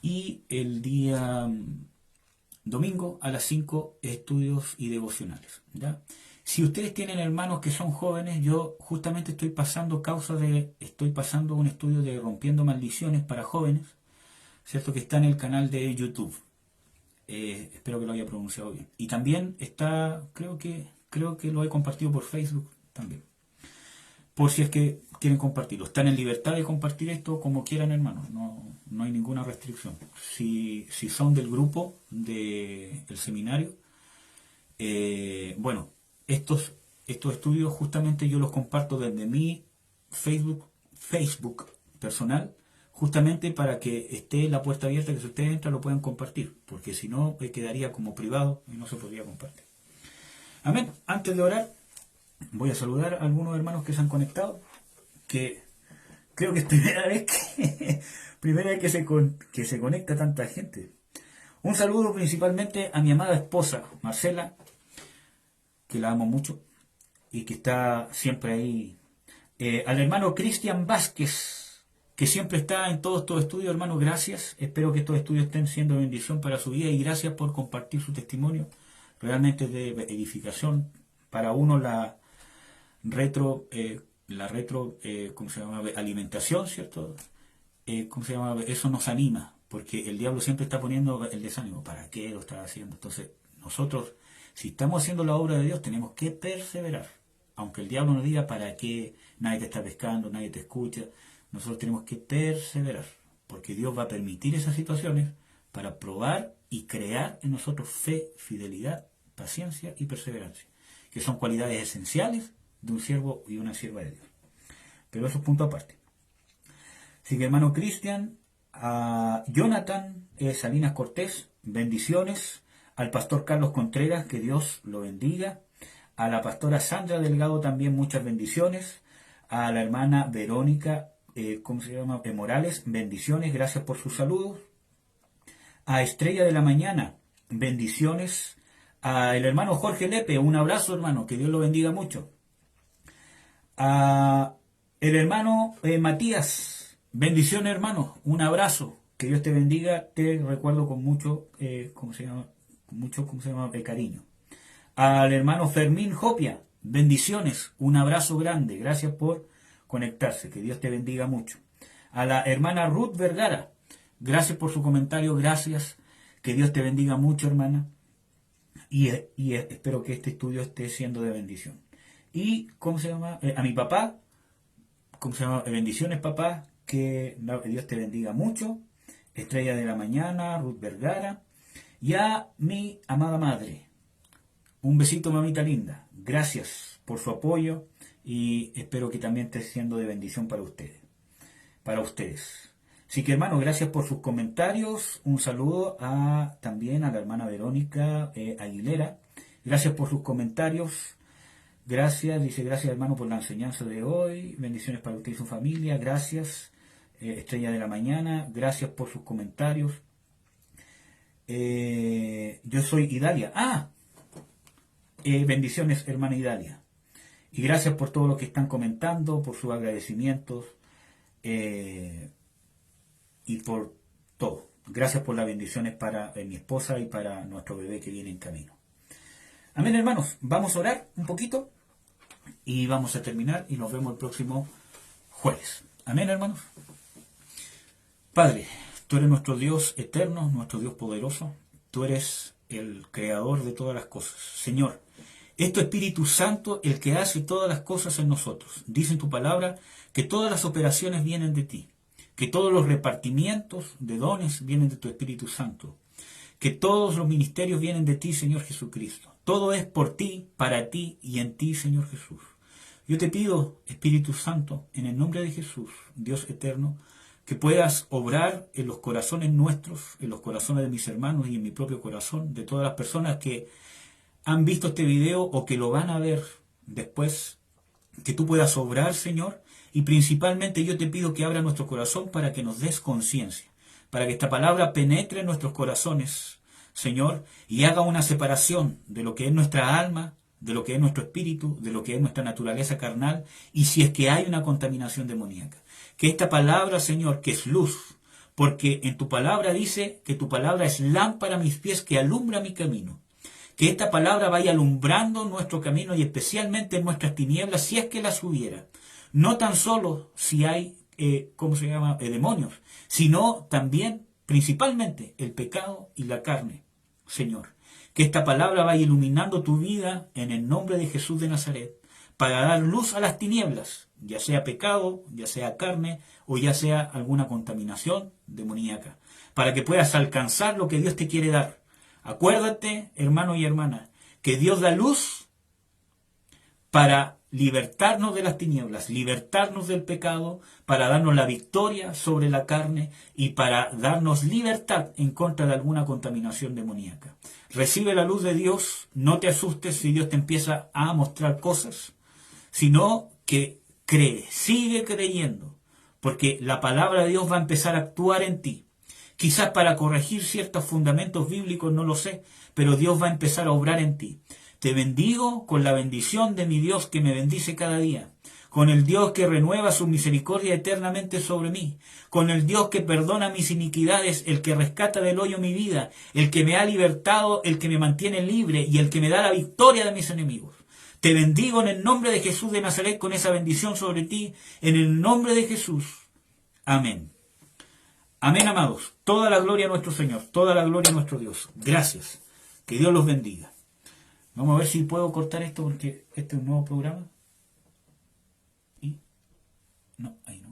Y el día domingo a las 5, estudios y devocionales, ¿ya? Si ustedes tienen hermanos que son jóvenes, yo justamente estoy pasando un estudio de Rompiendo Maldiciones para jóvenes, ¿cierto? Que está en el canal de YouTube. Espero que lo haya pronunciado bien. Y también está, creo que lo he compartido por Facebook también. Por si es que quieren compartirlo. Están en libertad de compartir esto como quieran, hermanos. No hay ninguna restricción. Si son del grupo del seminario, bueno, estos estudios justamente yo los comparto desde mi Facebook personal, justamente para que esté la puerta abierta, que si ustedes entran lo puedan compartir, porque si no quedaría como privado y no se podría compartir. Amén. Antes de orar, voy a saludar a algunos hermanos que se han conectado, que creo que es primera vez que se conecta tanta gente. Un saludo principalmente a mi amada esposa, Marcela, que la amo mucho y que está siempre ahí. Al hermano Cristian Vázquez, que siempre está en todos estos estudios. Hermano, gracias. Espero que estos estudios estén siendo bendición para su vida y gracias por compartir su testimonio. Realmente es de edificación. Para uno la ¿cómo se llama? Alimentación, ¿cierto? ¿Cómo se llama? Eso nos anima, porque el diablo siempre está poniendo el desánimo. ¿Para qué lo está haciendo? Entonces, nosotros, si estamos haciendo la obra de Dios, tenemos que perseverar. Aunque el diablo nos diga para qué, nadie te está pescando, nadie te escucha, nosotros tenemos que perseverar, porque Dios va a permitir esas situaciones para probar y crear en nosotros fe, fidelidad, paciencia y perseverancia. Que que son cualidades esenciales de un siervo y una sierva de Dios. Pero eso es punto aparte. Así que hermano Cristian, a Jonathan Salinas Cortés, bendiciones. Al pastor Carlos Contreras, que Dios lo bendiga. A la pastora Sandra Delgado también muchas bendiciones. A la hermana Verónica Morales, bendiciones, gracias por sus saludos. A Estrella de la Mañana, bendiciones. A el hermano Jorge Lepe, un abrazo hermano, que Dios lo bendiga mucho. A el hermano Matías, bendiciones hermano, un abrazo, que Dios te bendiga, te recuerdo con mucho, cariño. Al hermano Fermín Jopia, bendiciones, un abrazo grande, gracias por conectarse, que Dios te bendiga mucho. A la hermana Ruth Vergara, gracias por su comentario, gracias, que Dios te bendiga mucho hermana, y espero que este estudio esté siendo de bendición. Y, a mi papá, bendiciones papá, que Dios te bendiga mucho. Estrella de la Mañana, Ruth Vergara, y a mi amada madre, un besito mamita linda, gracias por su apoyo y espero que también esté siendo de bendición para ustedes. Así que hermano, gracias por sus comentarios, un saludo también a la hermana Verónica Aguilera, gracias por sus comentarios, gracias hermano por la enseñanza de hoy, bendiciones para usted y su familia, gracias. Estrella de la Mañana, gracias por sus comentarios. Yo soy Idalia. Bendiciones, hermana Idalia. Y gracias por todo lo que están comentando, por sus agradecimientos y por todo. Gracias por las bendiciones para mi esposa y para nuestro bebé que viene en camino. Amén, hermanos. Vamos a orar un poquito y vamos a terminar y nos vemos el próximo jueves. Amén, hermanos. Padre, tú eres nuestro Dios eterno, nuestro Dios poderoso. Tú eres el creador de todas las cosas. Señor, es tu Espíritu Santo el que hace todas las cosas en nosotros. Dice en tu palabra que todas las operaciones vienen de ti, que todos los repartimientos de dones vienen de tu Espíritu Santo, que todos los ministerios vienen de ti, Señor Jesucristo. Todo es por ti, para ti y en ti, Señor Jesús. Yo te pido, Espíritu Santo, en el nombre de Jesús, Dios eterno, que puedas obrar en los corazones nuestros, en los corazones de mis hermanos y en mi propio corazón, de todas las personas que han visto este video o que lo van a ver después, que tú puedas obrar, Señor, y principalmente yo te pido que abra nuestro corazón para que nos des conciencia, para que esta palabra penetre en nuestros corazones, Señor, y haga una separación de lo que es nuestra alma, de lo que es nuestro espíritu, de lo que es nuestra naturaleza carnal, y si es que hay una contaminación demoníaca. Que esta palabra, Señor, que es luz, porque en tu palabra dice que tu palabra es lámpara a mis pies que alumbra mi camino. Que esta palabra vaya alumbrando nuestro camino y especialmente en nuestras tinieblas, si es que las hubiera. No tan solo si hay, demonios, sino también, principalmente, el pecado y la carne, Señor. Que esta palabra vaya iluminando tu vida en el nombre de Jesús de Nazaret, para dar luz a las tinieblas, ya sea pecado, ya sea carne, o ya sea alguna contaminación demoníaca, para que puedas alcanzar lo que Dios te quiere dar. Acuérdate, hermano y hermana, que Dios da luz para libertarnos de las tinieblas, libertarnos del pecado, para darnos la victoria sobre la carne y para darnos libertad en contra de alguna contaminación demoníaca. Recibe la luz de Dios, no te asustes si Dios te empieza a mostrar cosas, sino que cree, sigue creyendo, porque la palabra de Dios va a empezar a actuar en ti. Quizás para corregir ciertos fundamentos bíblicos, no lo sé, pero Dios va a empezar a obrar en ti. Te bendigo con la bendición de mi Dios que me bendice cada día, con el Dios que renueva su misericordia eternamente sobre mí, con el Dios que perdona mis iniquidades, el que rescata del hoyo mi vida, el que me ha libertado, el que me mantiene libre y el que me da la victoria de mis enemigos. Te bendigo en el nombre de Jesús de Nazaret con esa bendición sobre ti, en el nombre de Jesús. Amén. Amén, amados. Toda la gloria a nuestro Señor, toda la gloria a nuestro Dios. Gracias. Que Dios los bendiga. Vamos a ver si puedo cortar esto porque este es un nuevo programa. Y no, ahí no.